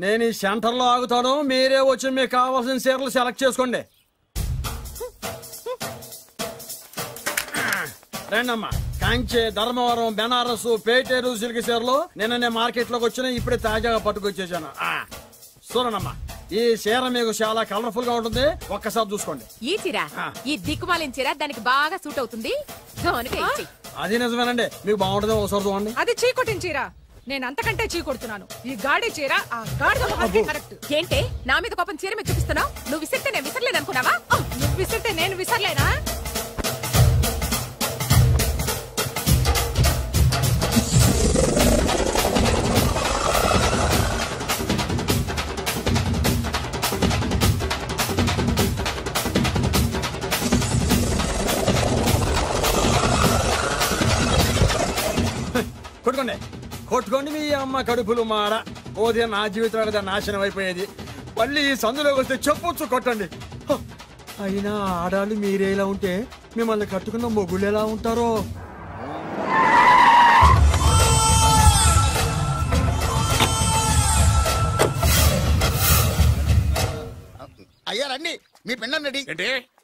నేను ఈ సెంటర్ లో ఆగుతాను, మీరే వచ్చి మీకు కావాల్సిన చీరలు సెలెక్ట్ చేసుకోండి. రండమ్మా. కంచి, ధర్మవరం, బెనారస్, పేటేరు సిల్క్ చీరలు నిన్ననే మార్కెట్ లోకి వచ్చిన, ఇప్పుడే తాజాగా పట్టుకొచ్చేసాను. చూడండమ్మా, ఈ చీర మీకు చాలా కలర్ఫుల్ గా ఉంటుంది, ఒక్కసారి చూసుకోండి. ఈ చీర, ఈ దిక్కుమాలిన చీర దానికి బాగా సూట్ అవుతుంది. అది నిజమేనండి, మీకు బాగుంటుంది, ఒకసారి చూడండి. అది చీకొట్టిన చీర, నేను అంతకంటే చీకొడుతున్నాను. ఈ గాడి చీర ఆ గాడి కరెక్ట్. ఏంటే నా మీద కోపం చీర మీద చూపిస్తున్నావు? నువ్వు విసిరితే నేను విసరలేదు అనుకున్నావా? నువ్వు విసిరితే నేను విసరలేనా? కొట్టుకోండి కొట్టుకోండి, మీ అమ్మ కడుపులు మాడ. ఓదే నా జీవితం కదా నాశనం అయిపోయేది. మళ్ళీ ఈ సందులోకి వస్తే చెప్పొచ్చు కొట్టండి. అయినా ఆడాళ్ళు మీరేలా ఉంటే మిమ్మల్ని కట్టుకున్న మొగుళ్ళు ఎలా ఉంటారో. అయ్యా రండి, మీ పిండం రెడీ.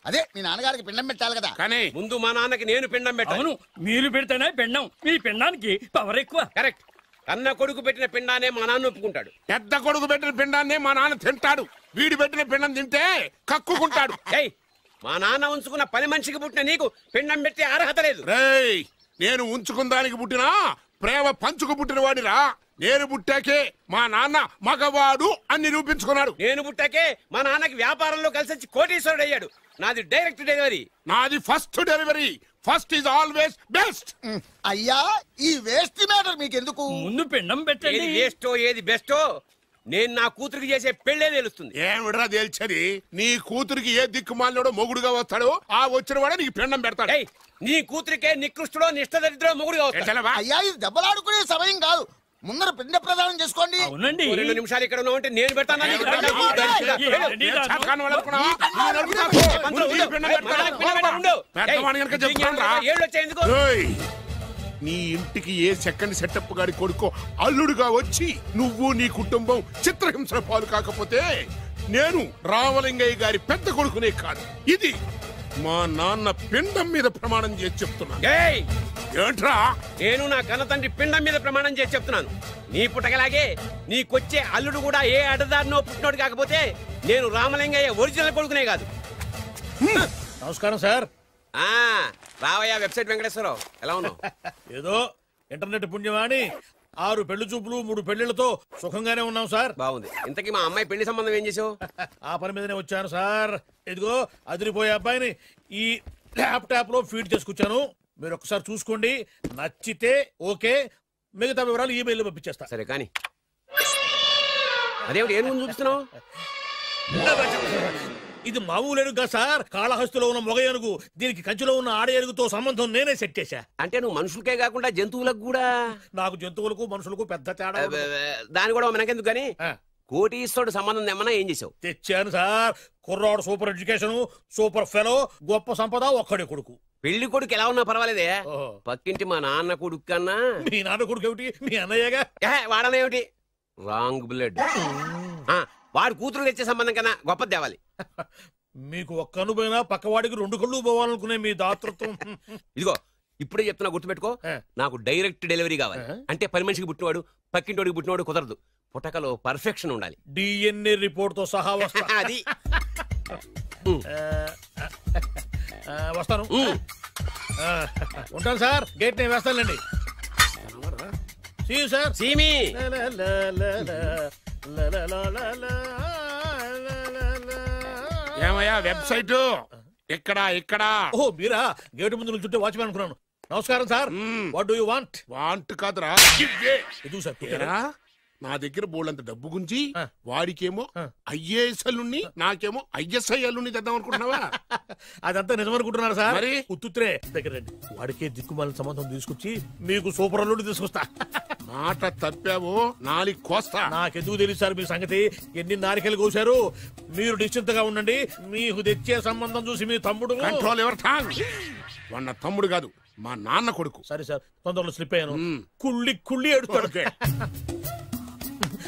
అదే మీ నాన్నగారికి పిండం పెట్టాలి కదా. కానీ ముందు మా నాన్నకి నేను పిండం పెట్టాను. మీరు పెడితేనే పిండం, మీ పిండానికి పవర్ ఎక్కువ. కరెక్ట్. కన్న కొడుకు పెట్టిన పిండానే మా నాన్న ఒప్పుకుంటాడు. పెద్ద కొడుకు పెట్టిన పిండాన్నే మా నాన్న తింటాడు. వీడి పెట్టిన పిండం తింటే కక్కుకుంటాడు. మా నాన్న ఉంచుకున్న పని మనిషికి పుట్టిన నీకు పిండం పెట్టే అర్హత లేదు. రేయ్, నేను ఉంచుకున్న దానికి పుట్టినా ప్రేమ పంచుకు పుట్టిన వాడిరా. నేను పుట్టాకే మా నాన్న మగవాడు అని నిరూపించుకున్నాడు. నేను పుట్టాకే మా నాన్నకి వ్యాపారంలో కలిసి వచ్చి కోటీశ్వరుడు అయ్యాడు. నాది డైరెక్ట్ డెలివరీ. నాది first delivery. First is always best. అయ్యా, ఈ వేస్ట్ మ్యాటర్ మీకెందుకు? ముందు పిండం పెట్టండి. ఏది వేస్టో ఏది బెస్టో నేను నా కూతురికి చేసే పెళ్లే తెలుస్తుంది. ఏమిడ్రా తేల్చది? నీ కూతురికి ఏ దిక్కుమాలినోడో మొగుడుగా వస్తాడో ఆ వచ్చిన వాడే నీకు పిండం పెడతాడు. నీ కూతురికే నికృష్టుడో నిష్టదరిద్రో మొగుడుగా వస్తాడు. అయ్యా, ఇది దెబ్బలాడుకునే సమయం కాదు. ముందర పిండ ప్రదానం చేసుకోండి. 2 నిమిషాలు ఇక్కడ ఉన్నావు అంటే నేను పెడతాను. నీ ఇంటికి ఏ సెకండ్ సెటప్ గాడి కొడుకో అల్లుడుగా వచ్చి నువ్వు నీ కుటుంబం చిత్రహింసల పాలు కాకపోతే నేను రామలింగయ్య గారి పెద్ద కొడుకునే కాదు, ఇది మా నాన్న పిండం మీద ప్రమాణం చేసి చెప్తున్నాను. ఏంట్రా? నేను నా కన్న తండ్రి పిండం మీద ప్రమాణం చేసి చెప్తున్నాను. నీ పుట్టగలాగే నీకొచ్చే అల్లుడు కూడా ఏ అడ్డదారినో పుట్టినోడు కాకపోతే నేను రామలింగయ్య ఒరిజినల్ కొడుకునే కాదు. నమస్కారం సార్. రావయ్యా వెబ్సైట్ వెంకటేశ్వరరావు, ఎలా ఉన్నావు? ఏదో ఇంటర్నెట్ పుణ్యమాని 6 పెళ్లి చూపులు 3 పెళ్లిళ్లతో సుఖంగానే ఉన్నాం సార్. బాగుంది. ఇంతకీ మా అమ్మాయి పెళ్లి సంబంధం ఏం చేసావు? ఆ పని మీదనే వచ్చాను సార్. ఇదిగో అదిరిపోయే అబ్బాయిని ఈ ల్యాప్టాప్ లో ఫీడ్ చేసుకొచ్చాను. మీరు ఒకసారి చూసుకోండి, నచ్చితే ఓకే, మిగతా వివరాలు ఈమెయిల్ పంపించేస్తా. సరే కానీ అదేమిటి ఏం ముందు చూపిస్తున్నావు? ఇది మామూలు ఏనుగు సార్, కాళహస్తిలో ఉన్న మొగ ఏనుగు. దీనికి కంచిలో ఉన్న ఆడ ఏనుగుతో సంబంధం నేనే సెట్ చేశా. అంటే నువ్వు మనుషులకే కాకుండా జంతువులకు కూడా? నాకు జంతువులకు మనుషులకు పెద్ద తేడా. దాని కూడా మనకెందుకు కానీ కోటీశ్వరుడు సంబంధం ఏమన్నా ఏం చేసావు? తెచ్చాను సార్. కుర్రాడు సూపర్ ఎడ్యుకేషన్, సూపర్ ఫెలో, గొప్ప సంపద, ఒక్కడే కొడుకు. పెళ్లి కొడుకు ఎలా ఉన్నా పర్వాలేదే, పక్కింటి మా నాన్న కొడుకు కన్నా. మీ నాన్న కొడుకు ఏమిటి? మీ అన్నయ్యగా. వాడనేమిటి? Wrong blood. వాడు కూతురు తెచ్చే సంబంధం కన్నా గొప్పది తేవాలి. మీకు ఒక్క అనుభవైనా పక్కవాడికి 2 కళ్ళు పోవాలనుకునే మీ దాతృత్వం. ఇదిగో ఇప్పుడే చెప్తున్నా, గుర్తుపెట్టుకో. నాకు డైరెక్ట్ డెలివరీ కావాలి. అంటే పని మనిషికి పుట్టినవాడు పక్కింటోడికి పుట్టినవాడు కుదరదు. పుట్టకలో పర్ఫెక్షన్ ఉండాలి. డిఎన్ఏ రిపోర్ట్ తో సహా వస్తా. అది వస్తాను. ఉంటాను సార్. గేట్ నేను వేస్తానండి. సార్ సీమి ఏమయ్యా వెబ్సైట్ ఇక్కడ ఇక్కడ? ఓ మీరా? గేటు ముందు నుంచుంటే వాచ్మెన్ అనుకున్నాను. నమస్కారం sir. What do you want? Want కాదురా, ఎదుగు సార్. నా దగ్గర బోళ్ళంత డబ్బు గుంచి వాడికేమో ఐఏఎస్ అల్లుని, నాకేమో ఐఎస్ఐ అల్లుని తెద్దాం అనుకుంటున్నావా? అదంతా నిజమనుకుంటున్నారా సార్? మరి ఉత్తుత్రే దగ్గర రండి. వాడికే దిక్కుమాలిన సంబంధం తీసుకొచ్చి మీకు సూపర్ అల్లుడు తీసుకొస్తా. మాట తప్పావో నాలి కోస్తా. నాకెందుకు తెలుసు సార్ మీ సంగతి? ఎన్ని నారికలు కోసారు. మీరు నిశ్చింతగా ఉండండి. మీకు తెచ్చే సంబంధం చూసి మీ తమ్ముడు. Control over tongue. వాడు తమ్ముడు కాదు, మా నాన్న కొడుకు. సరే సార్, తొందరలో స్లిప్ అయ్యాను. కుళ్ళి కుళ్ళి ఏడుస్తాడు.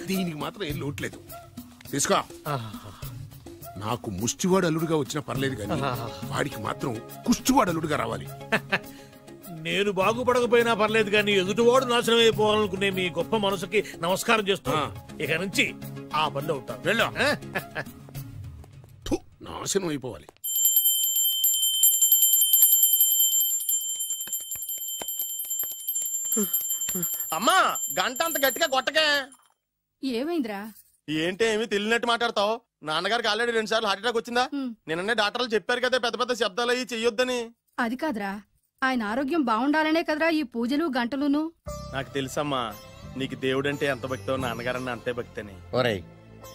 దీనికి మాత్రం ఏం లోట్లేదు. తీసుకో. నాకు ముష్టివాడు అల్లుడుగా వచ్చినా పర్లేదు కానీ వాడికి మాత్రం కుష్టివాడు అల్లుడుగా రావాలి. నేను బాగుపడకపోయినా పర్లేదు కానీ ఎదుటివాడు నాశనం అయిపోవాలనుకునే మీ గొప్ప మనసుకి నమస్కారం చేస్తున్నా. ఇక నుంచి ఆ పనిలో ఉంటాను. వెళ్ళు. నాశనం అయిపోవాలి. అమ్మా గంట అంత గట్టిగా కొట్టకే. ఏమైందిరా? ఏంటి ఏమి తెలియనట్టు మాట్లాడతావు? నాన్నగారికి ఆల్రెడీ 2 సార్లు హార్ట్ అటాక్ వచ్చిందా? నిన్ననే డాక్టర్లు చెప్పారు కదా పెద్ద పెద్ద శబ్దాలు అయ్యి చెయ్యొద్దని. అది కాదురా, ఆయన ఆరోగ్యం బాగుండాలనే కదరా ఈ పూజలు గంటలును. నాకు తెలుసమ్మా, నీకు దేవుడంటే ఎంత భక్తో నాన్నగారన్న అంతే భక్తి అని. ఒరేయ్,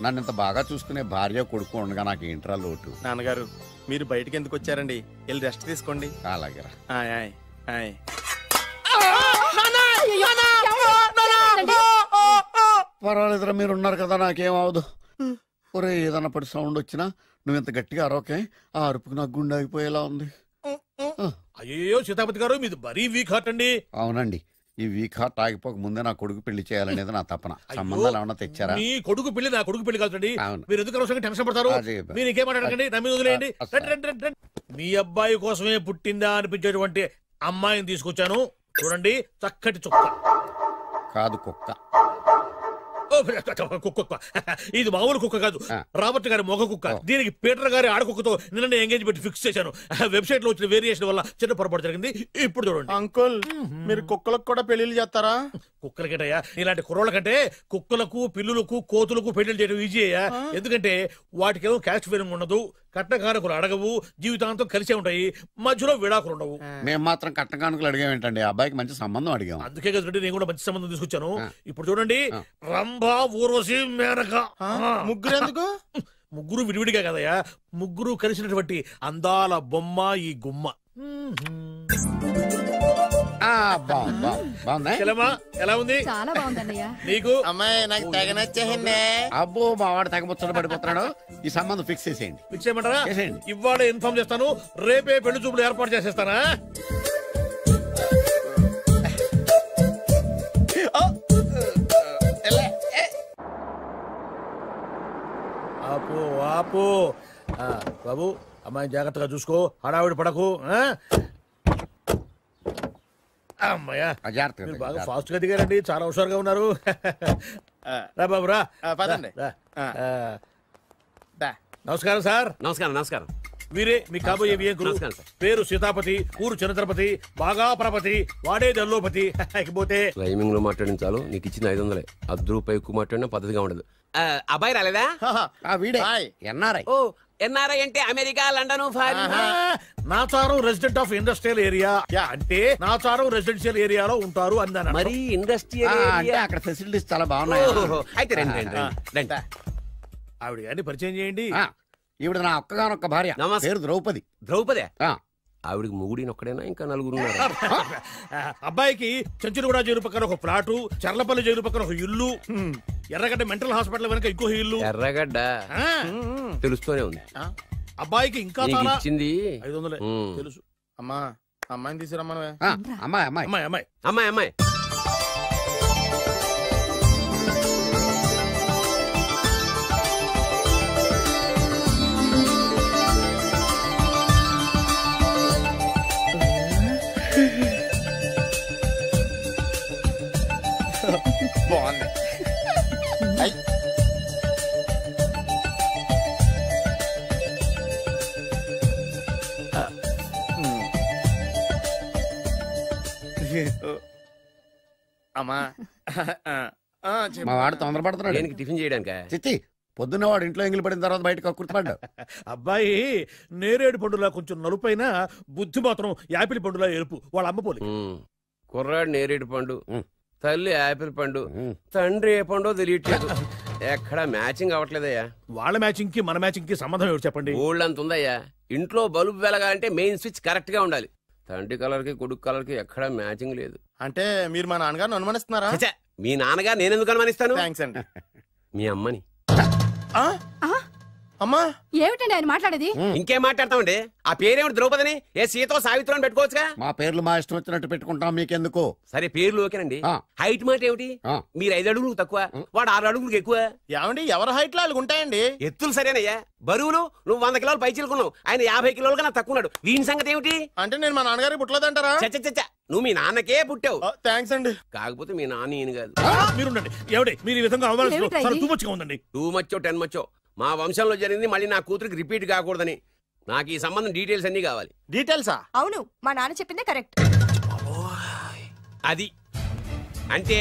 నన్ను ఇంత బాగా చూసుకునే భార్య కొడుకు ఉండగా నాకు ఏంట్రా లోటు? నాన్నగారు మీరు బయటికి ఎందుకు వచ్చారండి? వెళ్ళి రెస్ట్ తీసుకోండి. అలాగేరా. ఆయ్ ఆయ్ ఆయ్. పర్వాలేదురా, మీరు ఉన్నారు కదా, నాకేం అవదు. ఒరే, ఏదన్నా పడి సౌండ్ వచ్చినా నువ్వు ఇంత గట్టిగా అరవకే. ఆ అరుపుకి నాకు గుండె ఆగిపోయేలా ఉంది. అయ్యో సీతాపతి గారు, మీది మరీ వీక్ హార్ట్ అండి. అవునండి, ఈ వీక్ హార్ట్ ఆగిపోక ముందే నా కొడుకు పెళ్లి చేయాలనేది నా తపన. సంబంధాలు ఏమన్నా తెచ్చారా? మీ కొడుకు పెళ్లి నా కొడుకు పెళ్లి కాదండి. అవును. మీరు ఎందుకు అవసరంగా టెన్షన్ పడతారు? మీరు ఇంకేం మాట్లాడకండి, నా మీద వదిలేయండి. మీ అబ్బాయి కోసమే పుట్టిందా అనిపించేటువంటి అమ్మాయిని తీసుకొచ్చాను. చూడండి, చక్కటి చుక్క. కాదు, కుక్క. కుక్క. ఇది మామూలు కుక్క కాదు, రాబర్ట్ గారి మొగ కుక్క. దీనికి పీటర్ గారి ఆడకుక్కతో నిన్న ఎంగేజ్మెంట్ ఫిక్స్ చేశాను. వెబ్సైట్ లో వచ్చిన వేరియేషన్ వల్ల చిన్న పొరపాటు జరిగింది. ఇప్పుడు చూడండి. అంకుల్, మీరు కుక్కలకు కూడా పెళ్లిళ్ళు చేస్తారా? కుక్కలకేటయ్యా, ఇలాంటి కుర్రోళ్ళ కంటే కుక్కలకు, పిల్లులకు, కోతులకు పెళ్లి చేయడం ఈజీ అయ్యా. ఎందుకంటే వాటికేమో క్యాస్ట్ ఫీలింగ్ ఉండదు, కట్నకానుకలు అడగవు, జీవితాంతం కలిసే ఉంటాయి, మధ్యలో విడాకులు ఉండవు. మేము మాత్రం కట్నకానుకలు అడిగామేంటండి? అబ్బాయికి మంచి సంబంధం అడిగాం. అందుకే కదండి నేను కూడా మంచి సంబంధం తీసుకొచ్చాను. ఇప్పుడు చూడండి, రంభా, ఊర్వశి, మేనక. ముగ్గురు ఎందుకు? ముగ్గురు విడివిడిగా కదయ్యా, ముగ్గురు కలిసినటువంటి అందాల బొమ్మ ఈ గుమ్మ. ఎలా ఉంది? చాలా బాగుందన్నయ్య. నీకు? అమ్మాయి నాకు తెగ నచ్చేసిందే. అబ్బో, మా వాడు తెగముచ్చట పడిపోతున్నాడు. ఈ సంబంధం ఫిక్స్ చేసేయండి. ఫిక్స్ చేయమంటారా? ఇవాళ ఇన్ఫార్మ్ చేస్తాను, రేపే పెళ్లి చూపులు ఏర్పాటు చేసేస్తానా? ఆపు ఆపు. బాబు, అమ్మాయి జాగ్రత్తగా చూసుకో, హడావిడి పడకు. అమ్మాయ్యా, మీరు బాగా ఫాస్ట్ గా దిగారండి, చాలా హుషారుగా ఉన్నారు. రా బాబు రా. పదండి. నమస్కారం సార్. నమస్కారం. నమస్కారం. వీరే మీ కాబోయే వియంకులు. పేరు సీతాపతి, ఊరు చంద్రపతి, బాగా ప్రపతి, వాడే దల్లోపతి. ఇకపోతే రైమింగ్ లో మాట్లాడించాలు, నీకు ఇచ్చిన 500. ₹10 ఎక్కువ మాట్లాడినా పద్ధతిగా ఉండదు. అబ్బాయి రాలేదా? వీడే ఎన్ఆర్ఐ. ఓ, ఎన్ఆర్ఐ అంటే America, London, Nacharam resident of industrial area. అంటే నాచారం రెసిడెన్షియల్ ఏరియాలో ఉంటారు అందాను. మరి ఇండస్ట్రియల్ అంటే అక్కడ ఫెసిలిటీస్ చాలా బాగున్నాయి. అయితే రండి. ఆవిడ గారిని పరిచయం చేయండి. ఈవిడ నా ఒక్కగానొక్క భార్య, పేరు ద్రౌపది. ద్రౌపది? ఆవిడికి మొగుడిని ఒక్కడేనా, ఇంకా 4 ఉన్నారు? అబ్బాయికి చెంచులగూడ జైలు పక్కన ఒక ప్లాటు, చర్లపల్లి జైలు పక్కన ఒక ఇల్లు, ఎర్రగడ్డ మెంటల్ హాస్పిటల్ వెనక ఇంకో ఇల్లు. ఎర్రగడ్డ తెలుస్తూనే ఉంది. అబ్బాయికి ఇంకా ఇచ్చింది 500 తెలుసు. అమ్మా, అమ్మాయిని తీసుకురమ్మా. అమ్మాయి. బాగుంది. అమ్మా, మా వాడు తొందరపడుతున్నాడు టిఫిన్ చేయడానికి. చిచ్చి, పొద్దున్న వాడు ఇంట్లో ఎంగిలి పడిన తర్వాత బయటకు కుర్తుపడ్డాడు. అబ్బాయి నేరేడు పండులా కొంచెం నలుపైన, బుద్ధి మాత్రం యాపిల్ పండులా ఎరుపు. వాళ్ళ అమ్మ పోలి. కుర్రాడు నేరేడు పండు, తల్లి యాపిల్ పండు, తండ్రి ఏ పండో తెలియట్లేదు. ఎక్కడ మ్యాచింగ్ అవ్వట్లేదయ్యా. వాళ్ళ మ్యాచింగ్ కి మన మ్యాచింగ్ కి సంబంధం ఏమిటి చెప్పండి? ఊళ్ళంత ఉందయ్యా. ఇంట్లో బల్బు వెలగాలంటే మెయిన్ స్విచ్ కరెక్ట్ గా ఉండాలి. తండ్రి కలర్ కి కొడుకు కలర్ కి ఎక్కడ మ్యాచింగ్ లేదు. అంటే మీరు మా నాన్నగారిని అనుమానిస్తున్నారా? మీ నాన్నగారు నేనెందుకు అనుమానిస్తాను? థ్యాంక్స్ అండి. మీ అమ్మని. అమ్మా ఏమిటండి ఆయన మాట్లాడేది? ఇంకేం మాట్లాడతామండి? ఆ పేరేమిటి ద్రౌపదిని? ఏ సీతో సావిత్రం అని పెట్టుకోవచ్చుగా. మా పేర్లు మా ఇష్టం వచ్చినట్టు పెట్టుకుంటాం, మీకెందుకు? సరే పేర్లు ఓకేనండి. హైట్ మాట ఏమిటి? మీరు 5 అడుగులు తక్కువ, వాడు 6 అడుగులకు ఎక్కువ. ఏమండి ఎవరి హైట్ లో వాళ్ళకి ఉంటాయండి. ఎత్తులు సరేనయ్యా. బరువులు నువ్వు 100 కిలోలు పై చిలుకున్నావు, ఆయన 50 కిలోలు కన్నా తక్కువ ఉన్నాడు. వీని సంగతి ఏమిటి? అంటే నేను మా నాన్నగారికి పుట్టలేదంటారా? చచ్చ నువ్వు మీ నాన్నకే పుట్టావు. థ్యాంక్స్ అండి. కాకపోతే మీ నాన్న ఈయన కాదు. మీరుండండి. ఎవడే మీరు ఈ విధంగా అవమానిస్తున్నారు? టూ మచ్గా ఉందండి. 2 మచ్చో 10 మచ్చో మా వంశంలో జరిగింది మళ్ళీ నా కూతురికి రిపీట్ కాకూడదని నాకు ఈ సంబంధం డీటెయిల్స్ అన్ని కావాలి. డీటెయిల్సా? అవును, మా నాన్న చెప్పిందే కరెక్ట్. అది అంటే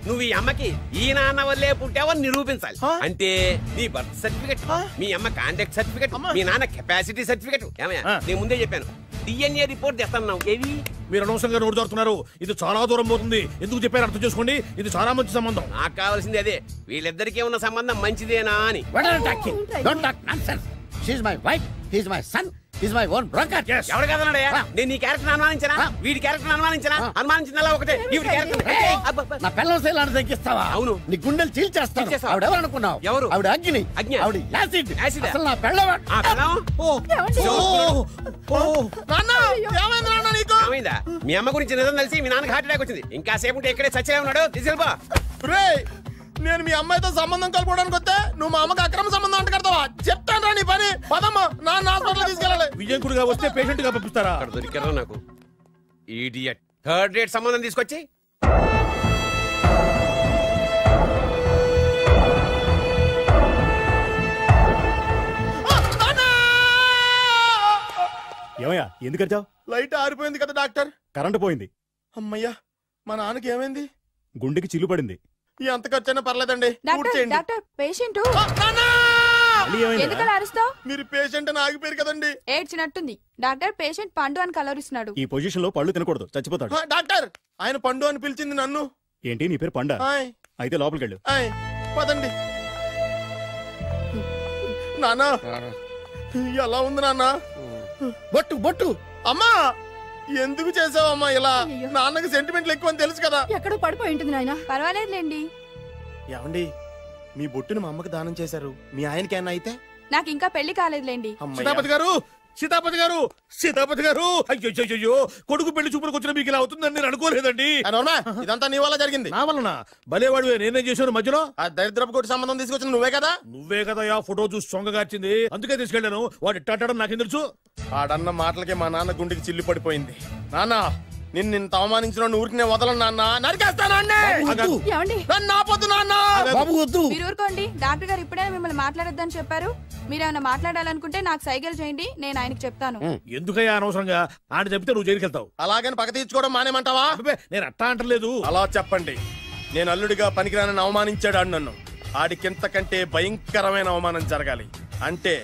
నువ్వు ఈ అమ్మకి ఈ నాన్న వల్లే పుట్టావని నిరూపించాలి. అంటే నీ బర్త్ సర్టిఫికెట్, మీ అమ్మ కాంటాక్ట్ సర్టిఫికెట్, మీ నాన్న కెపాసిటీ సర్టిఫికెట్. ఏమయ్యా నేను ముందే చెప్పాను DNA రిపోర్ట్ తెస్తాను. ఏవి మీరు అనవసరంగా నోరు జారుతున్నారు. ఇది చాలా దూరం పోతుంది. ఎందుకు చెప్పారు అర్థం చేసుకోండి. ఇది చాలా మంచి సంబంధం. నాకు కావాల్సింది అదే, వీళ్ళిద్దరికీ ఉన్న సంబంధం మంచిదేనా అని. ఎవరు కదన్నాడయ్యా? నేను నీ క్యారెక్టర్ అనుమానించనా? వీడి క్యారెక్టర్ అనుమానించనా? అనుమానించిన ఒకటే వీడి క్యారెక్టర్. నా పిల్లల శైలాన్ని తగ్గిస్తావా? అవును, నీ గుండెలు చీల్చేస్తాను. ఆవిడ ఎవరు అనుకున్నావు? ఎవరు? ఆవిడ అగ్ని. ఆవిడ యాసిడ్. అసలు నా పెళ్ళవాడు. మీ అమ్మ గురించి నిజం తెలిసి మీ నాన్నకి హార్ట్ అటాక్ వచ్చింది. ఇంకా సేపు ఉంటే ఇక్కడే చచ్చలే ఉన్నాడు. తీసుకెళ్ళిపో. నేను మీ అమ్మాయితో సంబంధం కలుపుకోవడానికి వస్తే నువ్వు మా అమ్మకి అక్రమ సంబంధం అంట కడతావా? చెప్తాను నీ పని. పదమ్మా, నాన్న హాస్పిటల్ తీసుకెళ్ళాలి. విజయకుడిగా వస్తే పేషెంట్ గా పంపిస్తారా? అక్కడ దొరికారా నాకు ఈడియట్. 3rd రేట్ సంబంధం తీసుకొచ్చి ఏమయ్యా ఎందుకు వచ్చావు? లైట్ ఆరిపోయింది కదా డాక్టర్. కరెంటు పోయింది. అమ్మయ్యా, మా నాన్నకి ఏమైంది? గుండెకి చిల్లు పడింది. ఎంత ఖర్చైనా పర్లేదండి. డాక్టర్ పేషెంట్ ఎందుకలా అరుస్తావు? మీరు పేషెంట్ అని ఆగిపోయారు కదండి. ఏడ్చినట్టుంది. డాక్టర్ పేషెంట్ పండు అని కలరిస్తున్నాడు. ఈ పొజిషన్ లో పళ్ళు తినకూడదు, చచ్చిపోతాడు. డాక్టర్ ఆయన పండు అని పిలిచింది నన్ను. ఏంటి నీ పేరు పండా? అయితే లోపలికి వెళ్ళు. పదండి. నాన్నా ఎలా ఉంది నాన్న? బొట్టు బొట్టు. అమ్మా ఎందుకు చేసావమ్మా ఇలా? నాన్నకి సెంటిమెంట్లు ఎక్కువ అని తెలుసు కదా. ఎక్కడో పడిపోయి ఉంటుంది నాయన. పర్వాలేదులేండి. ఏమండి మీ బొట్టుని మా అమ్మకి దానం చేశారు, మీ ఆయనకేనా అయితే? నాకు ఇంకా పెళ్లి కాలేదులేండి. సీతాపతి గారు, సీతాపతి గారు, సీతాపతి గారు, అయ్యో కొడుకు పెళ్లి చూపులకు వచ్చిన మీకు ఇలా అవుతుందని నేను అనుకోలేదండి. ఇదంతా నీ వల్ల జరిగింది. నా వలన? భలేవాడు, నేనేం చేశాను మధ్యలో? ఆ దరిద్రపు కొట్టి సంబంధం తీసుకొచ్చిన నువ్వే కదా. నువ్వే కదా ఆ ఫోటో చూసి సొంగగార్చింది, అందుకే తీసుకెళ్ళాను. వాడు ఇట్టాడడం నాకేం తెలుసు? ఆడన్న మాటలకే మా నాన్న గుండెకి చిల్లు పడిపోయింది. నాన్న నిన్ను అవమానించిన ఊరికి నేను వదలను నాన్న, నరికేస్తానండి. మీరు ఊరుకోండి. డాక్టర్ గారు ఇప్పుడే మిమ్మల్ని మాట్లాడొద్దని చెప్పారు. మీరేమైనా మాట్లాడాలనుకుంటే నాకు సైకిల్ చేయండి, నేను ఆయనకి చెప్తాను. ఎందుకయ్యా అనవసరంగా? ఆయన చెప్తే నువ్వు జైలుకి వెళ్తావు. అలాగని పక్క తీర్చుకోవడం మానేమంటావా? నేను అట్టా అంటలేదు. అలా చెప్పండి. నేను అల్లుడిగా పనికిరానని అవమానించాడు ఆడు నన్ను. ఆడికింతకంటే భయంకరమైన అవమానం జరగాలి. అంటే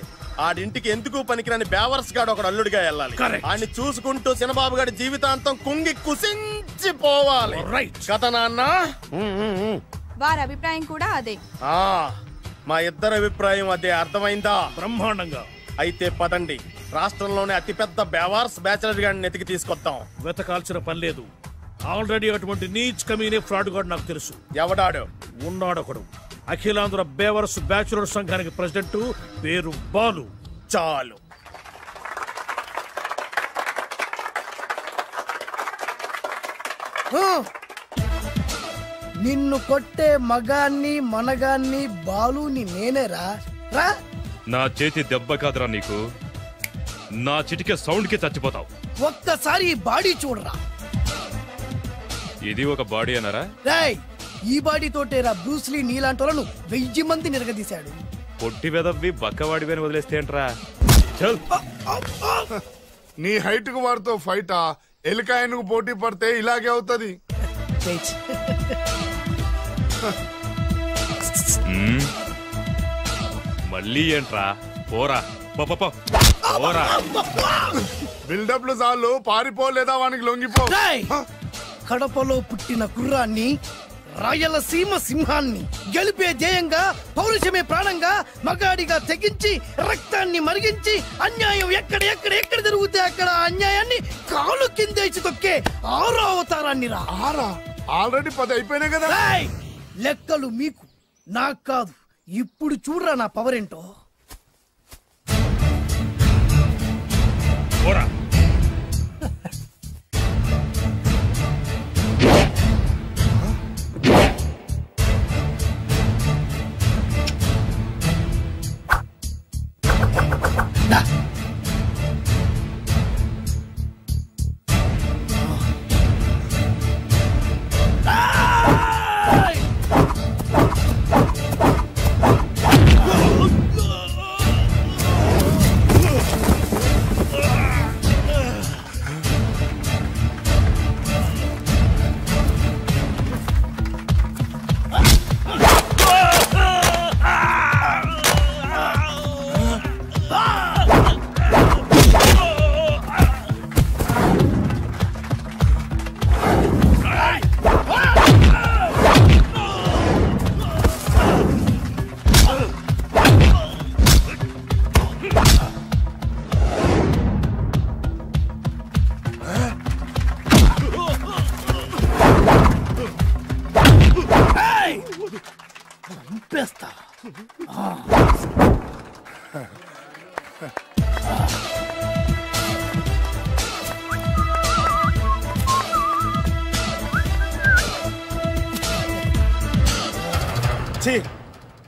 ఆడింటికి ఎందుకు పనికిరాని బేవర్స్ గాడు ఒకడు అల్లుడిగా వెళ్ళాలి. ఆడిని చూసుకుంటూ చిన్నబాబు గారి జీవితాంతం కుంగి కుసించిపోవాలి కదా నాన్న? వారి అభిప్రాయం కూడా అదే. మా ఇద్దరి అభిప్రాయం అదే. అర్థమైందా? బ్రహ్మాండంగా. అయితే పదండి, రాష్ట్రంలోనే అతిపెద్ద బేవార్స్ బ్యాచిలర్ గాడిని ఎతికి తీసుకొద్దాం. వెతకాల్సిన పని లేదు. ఆల్రెడీ అటువంటి నీచ్ కమీనే ఫ్రాడ్ గాడు నాకు తెలుసు. ఎవడాడు? ఉన్నాడొకడు. అఖిలాంధ్ర బేవర్స్ బ్యాచులర్ సంఘానికి ప్రెసిడెంట్, పేరు బాలు. చాలు. నిన్ను కొట్టే మగాన్ని మనగాన్ని బాలుని నేనేరా. రా. నా చేతి దెబ్బ కాదురా నీకు, నా చిటికే సౌండ్ కి చచ్చిపోతావు. ఒక్కసారి ఈ బాడీ చూడరా. ఇది ఒక బాడీ అన్నారా? రాయ్, ఈ బాడీ తోటేరా బ్రూస్లీ నీలాంటోలను 1000 మంది నిరగదీశాడు. పొట్టి వెదవ్వి బక్కవాడివని వదిలేస్తే ఏంట్రా? నీ హైట్ కు వాడితో ఫైటా? ఎలికాయనకు పోటీ పడితే ఇలాగే అవుతుంది. మళ్ళీ ఏంట్రా? పోరా పోరా. బిల్డప్లు చాలు, పారిపోలేదా వానికి లొంగిపో. కడపలో పుట్టిన కుర్రాన్ని, రాయలసీమ సింహాన్ని గెలిపే ధ్యేయంగా, పౌరుషమే ప్రాణంగా, మగాడిగా తెగించి రక్తాన్ని మరిగించి అన్యాయం ఎక్కడ జరుగుతే అక్కడ అన్యాయాన్ని కాలు కిందేసి తొక్కే 6వ అవతారాన్ని రా. ఆల్రెడీ 10 అయిపోయినాయి కదా. లెక్కలు మీకు, నాకు కాదు. ఇప్పుడు చూడరా నా పవర్ ఏంటో. పోరా.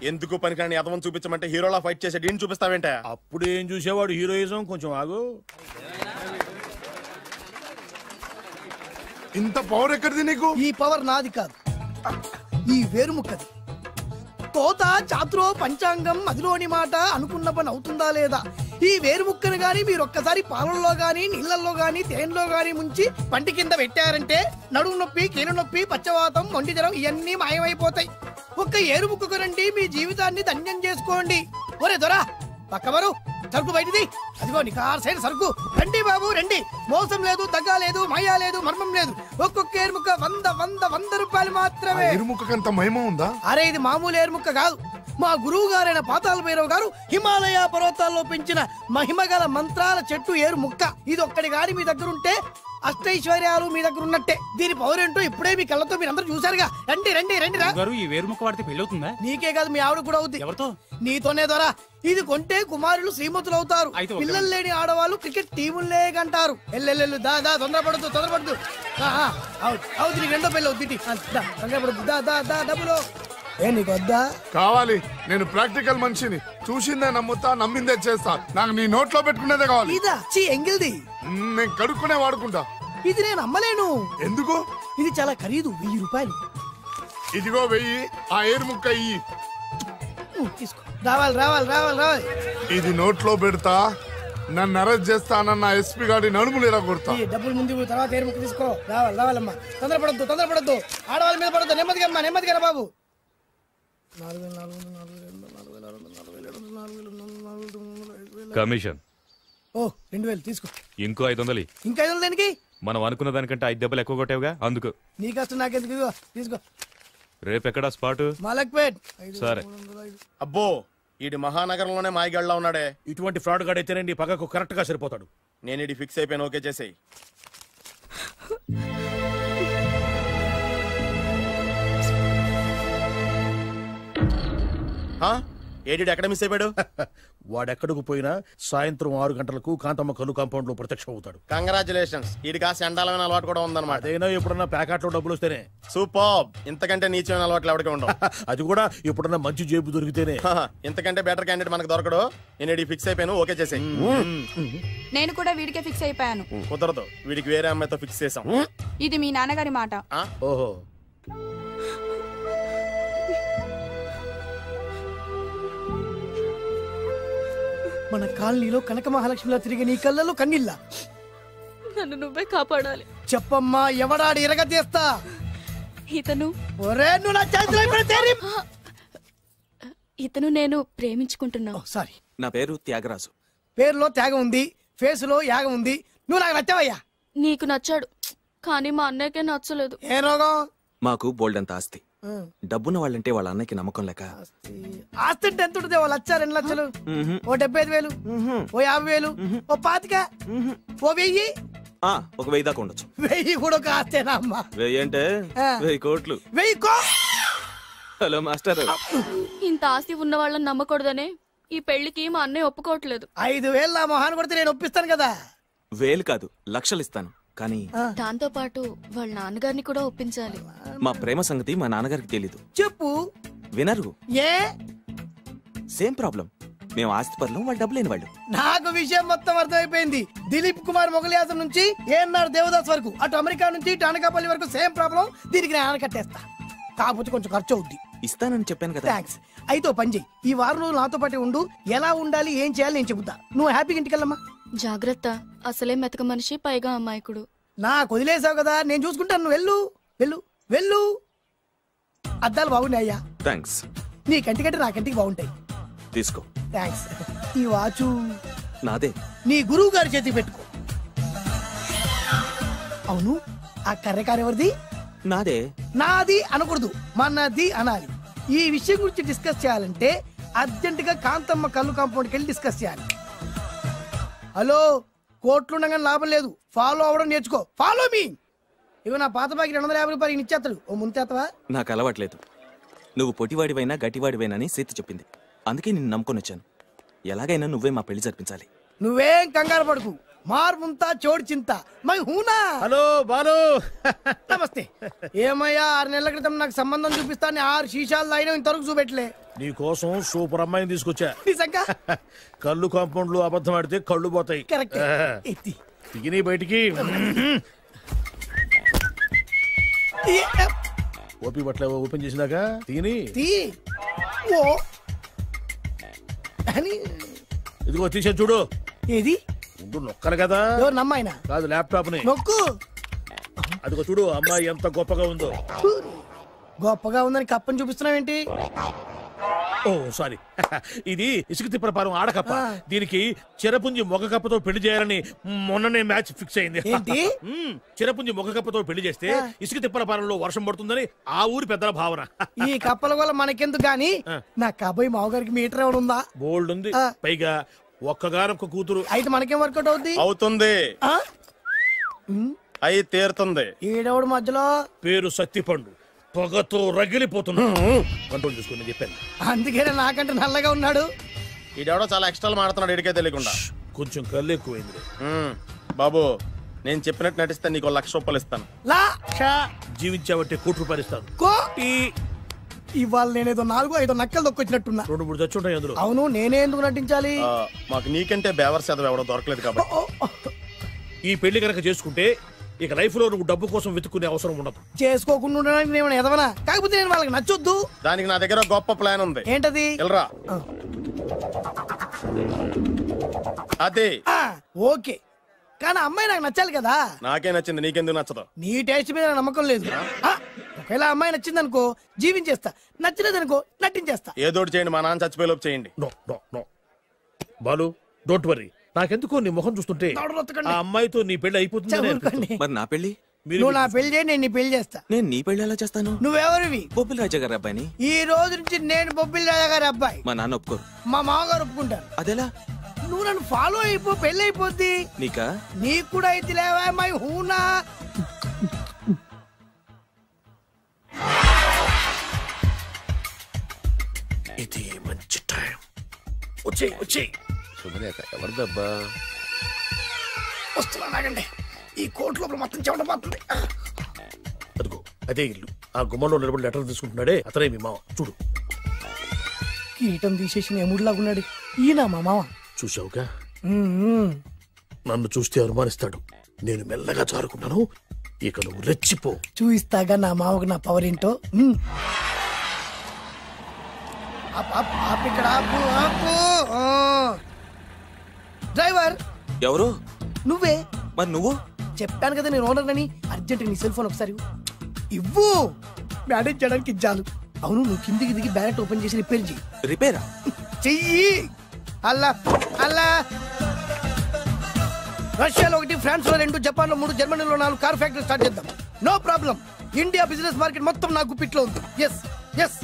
ఎందుకు పనికిరాని అదవం చూపించమంటే హీరోలా ఫైట్ చేసే డీన్ చూపిస్తావేంట? అప్పుడు ఏం చూసేవాడు హీరోయిజం. కొంచెం ఆగు. ఇంత పవర్ ఎక్కడిది నీకు? ఈ పవర్ నాది కాదు, ఈ వేరుముక్కది. తోత చాతురో పంచాంగం మదిలోని మాట అనుకున్న పని అవుతుందా లేదా? ఈ వేరుముక్కను గాని మీరు ఒక్కసారి పాలల్లో గాని నీళ్లలో గాని తేనెలో గాని ముంచి పంటి కింద పెట్టారంటే నడుము నొప్పి, కీలు నొప్పి, పచ్చవాతం, మొండి జ్వరం ఇవన్నీ మాయమైపోతాయి. ఒక్క ఏరుముక్కకు రండి, మీ జీవితాన్ని ధన్యం చేసుకోండి. ఒరే దొరా పక్కవరు, సరుకు బయటిది. అదిగో నికార్సైన సరుకు. రండి బాబు రండి, మోసం లేదు, దగ్గ లేదు, మాయా లేదు, మర్మం లేదు. ఒక్కొక్క ఏరుముక్క 100 రూపాయలు మాత్రమే. ఎరుముక్కకంత మహిమ ఉందా? అరే ఇది మామూలు ఏరుముక్క కాదు. మా గురువు గారైన పాతాళ భైరవ్ గారు హిమాలయ పర్వతాల్లో పెంచిన మహిమగల మంత్రాల చెట్టు ఏరుముక్క. ఇది ఒక్కడి గాని మీ దగ్గర ఉంటే అష్టైశ్వర్యాలు మీ దగ్గర ఉన్నట్టే. దీని పవర్ ఏంటో ఇప్పుడే మీ కళ్ళతో మీరు అందరూ చూసారుగా. రండి రండి రండి రా. ఈ వేరుముక్క వాడితే పెళ్లి అవుతుందా? నీకే కాదు, మీ ఆవిడ కూడా అవుద్ది. ఎవరితో? నీతోనే ద్వారా. ఇది కొంటే కుమారులు శ్రీమంతులు అవుతారు. పిల్లలు లేని ఆడవాళ్ళు క్రికెట్ టీములే కంటారు. ఎల్లెల్లు దా దా, తొందరపడద్దు. అవుతుంది, నీకు రెండో పెళ్ళి అవుతుంది. తొందరపడద్దు, దా దా దా, డబ్బులు ఏ నీకు వద్దా? కావాలి. నేను ప్రాక్టికల్ మనిషిని. చూసిందే నమ్ముతా, నమ్మిందే చేస్తా. నాకు నీ నోట్లో పెట్టుకునేదే కావాలి. ఇదా చీ ఎంగిల్ది. నేను కడుక్కునే వాడుకుంటా. ఇది నేను అమ్మలేను. ఎందుకు? ఇది చాలా ఖరీదు, 1000 రూపాయలు. ఇదిగో 1000. ఆ ఏరుముక్క ఇయ్యి. తీసుకో. రావాలి. ఇది నోట్లో పెడతా, నన్ను అరెస్ట్ చేస్తానన్న ఎస్పీ గారి నడుములు ఇలా కొడతా. డబ్బులు ముందు తర్వాత ఏరుముక్క తీసుకో. రావాలమ్మా. తొందరపడద్దు. ఆడవాళ్ళ మీద పడద్దు. నెమ్మదిగా బాబు. కమిషన్. ఓ 2000 తీసుకో. ఇంకో 500. ఇంకా 500 దేనికి? మనం అనుకున్న దానికంటే 5 దెబ్బలు ఎక్కువ కొట్టావుగా, అందుకు. నీ కష్టం నాకెందుకు? తీసుకో. రేపెక్కడా స్పాట్? మలక్పేట్. సరే. అబ్బో, ఈడి మహానగరంలోనే మాయగాళ్ళ ఉన్నాడే. ఇటువంటి ఫ్రాడ్ గాడు అయితేనండి పగకు కరెక్ట్ గా సరిపోతాడు. నేను ఇది ఫిక్స్ అయిపోయాను. ఓకే చేసేయి. ఏడి ఎక్కడ మిస్ అయిపోయాడు? వాడెక్కడికి పోయినా సాయంత్రం 6 గంటలకు కాంతమ్మ కలు కాంపౌండ్ లో ప్రత్యక్షం అవుతాడు. కంగ్రాచులేషన్స్. ఈడి కాస్త ఎండాలమైన అలవాటు కూడా ఉందన్నమాట. అదైనా ఎప్పుడన్నా ప్యాకెట్లో డబ్బులు వస్తేనే. సూపర్. ఇంతకంటే నీచమైన అలవాట్లు ఎవరికి ఉండవు. అది కూడా ఎప్పుడన్నా మంచి జేబు దొరికితేనే. ఇంతకంటే బెటర్ క్యాండిడేట్ మనకు దొరకడు. నేను ఫిక్స్ అయిపోయాను. ఓకే చేసేయి. నేను కూడా వీడికే ఫిక్స్ అయిపోయాను. కుదరదు, వీడికి వేరే అమ్మాయితో ఫిక్స్ చేసాం. ఇది మీ నాన్నగారి మాట. ఓహో. మన కాలనీలో కనక మహాలక్ష్మిలా తిరిగి నీ కళ్ళలో కన్నీళ్ళ. నన్ను నువ్వే కాపాడాలి. చెప్పమ్మా, ఎవడాడి ఎరగతీస్తా. ఇతను ఇతను నేను ప్రేమించుకుంటున్నా. సారీ. నా పేరు త్యాగరాజు. పేరులో త్యాగం ఉంది, ఫేసులో యాగం ఉంది. నువ్వు నాకు నచ్చావయ్యా. నీకు నచ్చాడు, కానీ మా అన్నయ్యకే నచ్చలేదు. ఏ రోగం? మాకు బోల్డంత ఆస్తి. డబ్బున్న వాళ్ళంటే వాళ్ళ అన్నయ్యకి నమ్మకం లేక. ఆస్తి అంటే ఎంత ఉంటుంది? 1,00,000, 2 లక్షలు, ఓ 75,000, ఓ 50,000, ఓ 25,000, ఓ 1000. ఒక 1000 దాకా ఉండొచ్చు. 1000 కూడా ఒక ఆస్తేనా అమ్మా? 1000 అంటే 1000 కోట్లు. 1000 హలో మాస్టర్. ఇంత ఆస్తి ఉన్న వాళ్ళని నమ్మకూడదనే ఈ పెళ్లికి మా అన్నయ్య ఒప్పుకోవట్లేదు. 5,000 నా మొహాన్ని కొడితే నేను ఒప్పిస్తాను కదా. వేలు కాదు లక్షలు ఇస్తాను, కానీ దాంతో పాటు వాళ్ళ నాన్నగారిని కూడా ఒప్పించాలి. మా ప్రేమ సంగతి మా నాన్నగారికి తెలీదు. చెప్పు. వినరు. ఏ సేమ్ ప్రాబ్లం. మేము ఆస్తి పనులు, వాళ్ళు డబ్బు లేని వాళ్ళు. నాకు విషయం మొత్తం అర్థమైపోయింది. దిలీప్ కుమార్ మొగలియాసం నుంచి ఏఎన్ఆర్ దేవదాస్ వరకు, అటు అమెరికా నుంచి ఇటు అనకాపల్లి వరకు సేమ్ ప్రాబ్లం. దీనికి నేను ఆనకట్టేస్తా, కాకపోతే కొంచెం ఖర్చు అవుద్ది. ఇస్తానని చెప్పాను కదా. థ్యాంక్స్. అయితే పని చెయ్యి, ఈ వారం రోజులు నాతో పాటు ఉండు. ఎలా ఉండాలి, ఏం చేయాలి నేను చెబుతా. నువ్వు హ్యాపీగా ఇంటికెళ్ళమ్మా. జాగ్రత్త, అసలే మెతక మనిషి, పైగా అమాయకుడు. నాకు వదిలేసావు కదా, నేను చూసుకుంటాను. నువ్వు వెళ్ళు వెళ్ళు వెళ్ళు. అద్దాలు బాగున్నాయ్యా. థ్యాంక్స్. నీ కంటికంటే నా కంటికి బాగుంటాయి. తీసుకో. థ్యాంక్స్. ఈ వాచు నాదే. నీ గురువు గారి చేతికి పెట్టుకో. అవును, ఆ కర్రెకారు ఎవరిది? నాదే. నాది అనకూడదు, మనది అనాలి. ఈ విషయం గురించి డిస్కస్ చేయాలంటే అర్జెంట్ గా కాంతమ్మ కళ్ళు కాంపౌండ్కి వెళ్ళి డిస్కస్ చేయాలి. హలో, కోట్లుండగానే లాభం లేదు. ఫాలో అవ్వడం నేర్చుకో. Follow me. ఇవి నా పాత బాకి 250 రూపాయలు ఇచ్చేస్తాడు. ఓ ముంతేతవా? నాకు అలవాట్లేదు. నువ్వు పొటివాడివైనా గట్టివాడివైనా అని సీత చెప్పింది. అందుకే నిన్ను నమ్ముకొని వచ్చాను. ఎలాగైనా నువ్వే మా పెళ్లి జరిపించాలి. నువ్వేం కంగారు పడుకు. మార్ ముంతా చోడు చింత మై హూనా. హలో బాలు. నమస్తే. ఏమయ్యా, 6 నెలల క్రితం నాకు సంబంధం చూపిస్తాను 6 శీషాలు అయినా ఇంతవరకు చూపెట్టలే. నీ కోసం సూపర్ అమ్మాయిని తీసుకొచ్చా. నిజంగా? కళ్ళు కాంపౌండ్ లో అబద్ధం ఆడితే కళ్ళు పోతాయి. కరెక్ట్. దిగిని బయటికి. ఓపి బట్ల ఓపెన్ చేసినాక తిని ఇదిగో తీసే చూడు. ఏది? ఉండు, నొక్కరు కదా. ఎవరు నమ్మాయినా? కాదు, ల్యాప్టాప్ ని నొక్కు. అదిగో చూడు, అమ్మాయి ఎంత గొప్పగా ఉందో. గొప్పగా ఉందని కప్పని చూపిస్తున్నావేంటి? ఓ సారీ, ఇది ఇసుక తిప్పల పారం ఆడకప్ప. దీనికి చిరపుంజి మొగ కప్పతో పెళ్లి చేయాలని మొన్ననే మ్యాచ్ ఫిక్స్ అయింది. చిరపుంజి మొగ కప్పతో పెళ్లి చేస్తే ఇసుక తిప్పల పారంలో వర్షం పడుతుందని ఆ ఊరి పెద్దల భావన. ఈ కప్పల వల్ల మనకెందుకు గాని, నా కాబోయే మావగారికి మీటర్ ఏమైనా ఉందా? బోల్డ్ ఉంది. పైగా ఒక్కగానొక్క కూతురు. అయితే మనకేం వర్కౌట్ అవుద్ది? అవుతుంది. అయి తీరుతుంది. ఏడవడు మధ్యలో పేరు సత్తిపండు, పొగతో రగిలిపోతున్నా. కంట్రోల్ చూసుకుని చెప్పాను. అందుకేనే నాకంటే నల్లగా ఉన్నాడు. ఈడెవడో చాలా ఎక్స్ట్రాలు మాడుతున్నాడు, ఇడికే తెలియకుండా. కొంచెం కళ్ళు ఎక్కువైంది. బాబు, నేను చెప్పినట్టు నటిస్తే నీకు 1,00,000 రూపాయలు ఇస్తాను. జీవించావంటే ₹1,00,000 ఇస్తాను. ఇవాళ నేనేదో 4-5 నక్కలు దొక్కొచ్చినట్టున్నా. 2-3 చచ్చుంటాయి అందులో. అవును, నేనే ఎందుకు నటించాలి? మాకు నీకంటే బేవర్ చదువు ఎవడో దొరకలేదు కాబట్టి. ఈ పెళ్లి కనుక చేసుకుంటే ఇక లైఫ్ లో నువ్వు డబ్బు కోసం వెతుక్కునే అవసరం ఉండదు. చేసుకోకుండా ఉండడానికి నేను ఎదవనా? కాకపోతే నేను వాళ్ళకి నచ్చొద్దు. దానికి నా దగ్గర గొప్ప ప్లాన్ ఉంది. ఏంటది? వెళ్ళరా. అదే. ఓకే, కానీ అమ్మాయి నాకు నచ్చాలి కదా. నాకే నచ్చింది, నీకెందుకు నచ్చదు? నీ టేస్ట్ మీద నమ్మకం లేదు. ఒకవేళ అమ్మాయి నచ్చింది అనుకో జీవించేస్తా, నచ్చలేదనుకో నటించేస్తా. ఏదోటి చేయండి, మా నాన్న చచ్చిపోయేలోపు చేయండి. Balu, don't worry. నాకెందుకో నీ ముఖం చూస్తుంటే ఆ అమ్మాయితో నీ పెళ్లి అయిపోతుంది. మరి నా పెళ్లి? నువ్వు నా పెళ్లి చేయి, నేను నీ పెళ్లి చేస్తా. నేను నీ పెళ్లి ఎలా చేస్తాను? నువ్వెవరివి? బొబ్బిలి రాజా గారి అబ్బాయిని. ఈ రోజు నుంచి నేను బొబ్బిలి రాజా గారి అబ్బాయి. మా నాన్న ఒప్పుకోరు. మా మామగారు ఒప్పుకుంటారు. అదెలా? నువ్వు నన్ను ఫాలో అయిపో, పెళ్లి అయిపోద్ది. నీకా? నీకు కూడా అయితే లేవా మై హూనా. ఇది మంచి టైం. వచ్చేయ్ వచ్చేయ్. శుభలేఖ ఎవరిదబ్బా? వస్తున్నా, నాగండి. ఈ కోట్ లోపల మొత్తం చెమట పోతుంది. అదిగో అదే ఇల్లు. ఆ గుమ్మంలో నిలబడి లెటర్ తీసుకుంటున్నాడే అతనే మీ మామ. చూడు, కీటం తీసేసి ఎముడిలాగున్నాడు. ఈయన మా మామ. చూసావుగా? నన్ను చూస్తే అనుమానిస్తాడు. నేను మెల్లగా జారుకున్నాను. ఇక నువ్వు రెచ్చిపో. చూయిస్తాగా నా మామకు నా పవర్ ఏంటో. ఇక్కడ డ్రైవర్ ఎవరు? నువ్వే. మరి నువ్వు? చెప్పాను కదా నేను ఓనర్ అని. అర్జెంట్ నీ సెల్ ఫోన్ ఒకసారి ఇవ్వు. మేనేజ్ చేయడానికి ఇచ్చాను. అవును, నువ్వు కిందికి దిగి బ్యాలెట్ ఓపెన్ చేసి రిపేర్ చెయ్యి. రిపేరా? చెయ్యి. అల్లా అల్లా. రష్యాలో 1, ఫ్రాన్స్ లో 2, జపాన్ లో 3, జర్మనీలో 4 కార్ ఫ్యాక్టరీ స్టార్ట్ చేద్దాం. No problem. India business market మొత్తం నా గుప్పిట్లో ఉంది. Yes yes.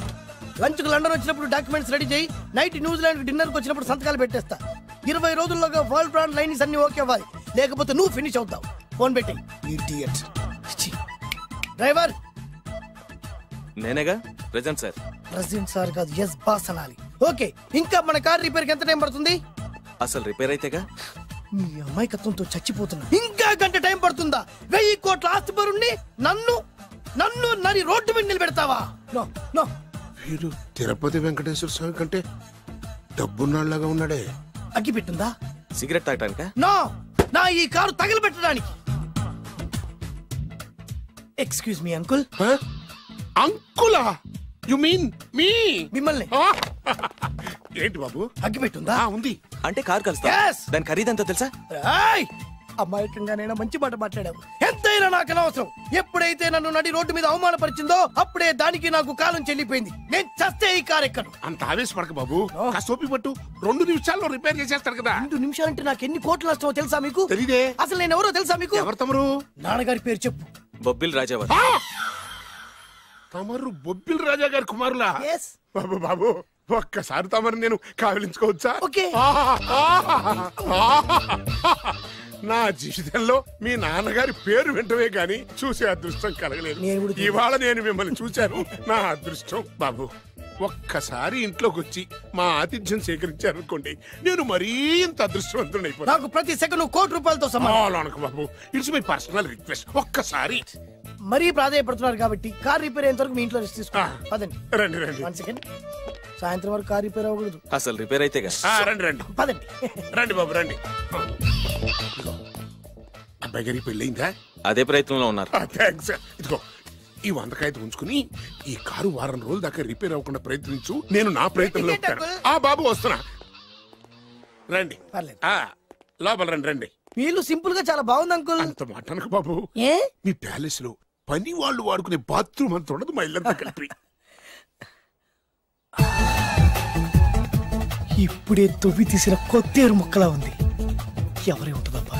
లంచ్ కు లండన్ వచ్చినప్పుడు డాక్యుమెంట్స్ రెడీ చేయి. నైట్ న్యూజిలాండ్ డిన్నర్ కు వచ్చినప్పుడు సంతకాలు పెట్టేస్తా. 20 రోజుల్లోగా వరల్డ్ బ్రాండ్ లైన్స్ అన్ని ఓకే అవ్వాలి, లేకపోతే నువ్వు ఫినిష్ అవుతావు. ఫోన్ పెట్టి. ఇడియట్. డ్రైవర్. నేనేగా ప్రెజెంట్ సార్. ప్రెజెంట్ సార్ కాదు, ఎస్ బాస్ అనాలి. ఓకే, ఇంకా మన కార్ రిపేర్ కి ఎంత టైం పడుతుంది? అసలు రిపేర్ అయితేగా. నీ అమాయకత్వంతో చచ్చిపోతున్నా. ఇంకా గంట టైం పడుతుందా? 1000 కోట్ల ఆస్తి పరుణ్ణి నన్ను నరి రోడ్డు మీద నిలబెడతావా? No no. వీడు తిరుపతి వెంకటేశ్వర స్వామి కంటే డబ్బున్నాళ్ళగా ఉన్నాడే. అగ్గి పెట్టుందా? సిగరెట్ తాగటానికా? నో, నా ఈ కారు తగలబెట్టడానికి. Excuse me uncle. అంకులా? You mean me? మిమ్మల్ని. ఏంటి బాబు? అగ్గి పెట్టుందా? ఉంది. అంటే కారు కలుస్తా. దాని ఖరీదంతా తెలుసా? అమాయకంగానైనా మంచి మాట మాట్లాడావు. ఎంతైనా నాకు అనవసరం. ఎప్పుడైతే నన్ను నడి రోడ్డు మీద అవమానపరిచిందో అప్పుడే దానికి నాకు కాలం చెల్లిపోయింది. నేను చస్తే ఈ కారు ఎక్కను. అంత ఆవేశపడక బాబు, కాస్త ఓపిక పట్టు. 2 నిమిషాల్లో రిపేర్ చేసేస్తాడు కదా. 2 నిమిషాలంటే నాకు ఎన్ని కోట్లు నష్టమో తెలుసా మీకు? తెలీదే. అసలు నేను ఎవరో తెలుసా మీకు? ఎవరు తమరు? నాన్నగారి పేరు చెప్పు. బొబ్బిల్ రాజావారు. తమరు బొబ్బిల్ రాజా గారి కుమారులా? బాబు బాబు, ఒక్కసారి తమరు నేను కావలించుకోవచ్చా? నా జీవితంలో మీ నాన్నగారి పేరు వింటమే గాని చూసే అదృష్టం కలగలేదు. ఇవాళ నేను మిమ్మల్ని చూశాను, నా అదృష్టం. బాబు, ఒక్కసారి ఇంట్లోకి వచ్చి మా ఆతిథ్యం సేకరించారనుకోండి, నేను మరీ ఇంత అదృష్టవంతుడైపోతాను. నాకు ప్రతి సెకండ్ 1 కోటి రూపాయలతో సమానం. బాబు, ఇట్స్ మై పర్సనల్ రిక్వెస్ట్. ఒక్కసారి. మరీ ప్రాధాయపడుతున్నారు కాబట్టి కార్ రిపేర్ అయ్యేంత వరకు మీ ఇంట్లో రెస్ట్ తీసుకోండి. పదండి. రండి రండి. 1 సెకండ్. సాయంత్రం వరకు కార్ రిపేర్ అవ్వకూడదు. అసలు రిపేర్ అయితే రండి రండి. పదండి. రండి బాబు రండి. అబ్బాయి గారి పెళ్ళయిందా? అదే ప్రయత్నంలో ఉన్నారు. థ్యాంక్స్. ఇదిగో ఈ 100 కాగితం ఉంచుకుని ఈ కారు వారం రోజుల దాకా రిపేర్ అవ్వకుండా ప్రయత్నించు. నేను నా ప్రయత్నంలో ఉంటాను. బాబు వస్తున్నా. రండి. లోపల రండి రండి. వీళ్ళు సింపుల్ గా చాలా బాగుంది అంకుల్. అంత మాట అనకు బాబు. మీ ప్యాలెస్ లో పని వాళ్ళు వాడుకునే బాత్రూమ్ అంత ఉండదు మా ఇల్లంతా కలిపి. ఇప్పుడే తొవ్వి తీసిన కొత్తేరు ముక్కలా ఉంది. ఎవరే ఉంటుందబ్బా?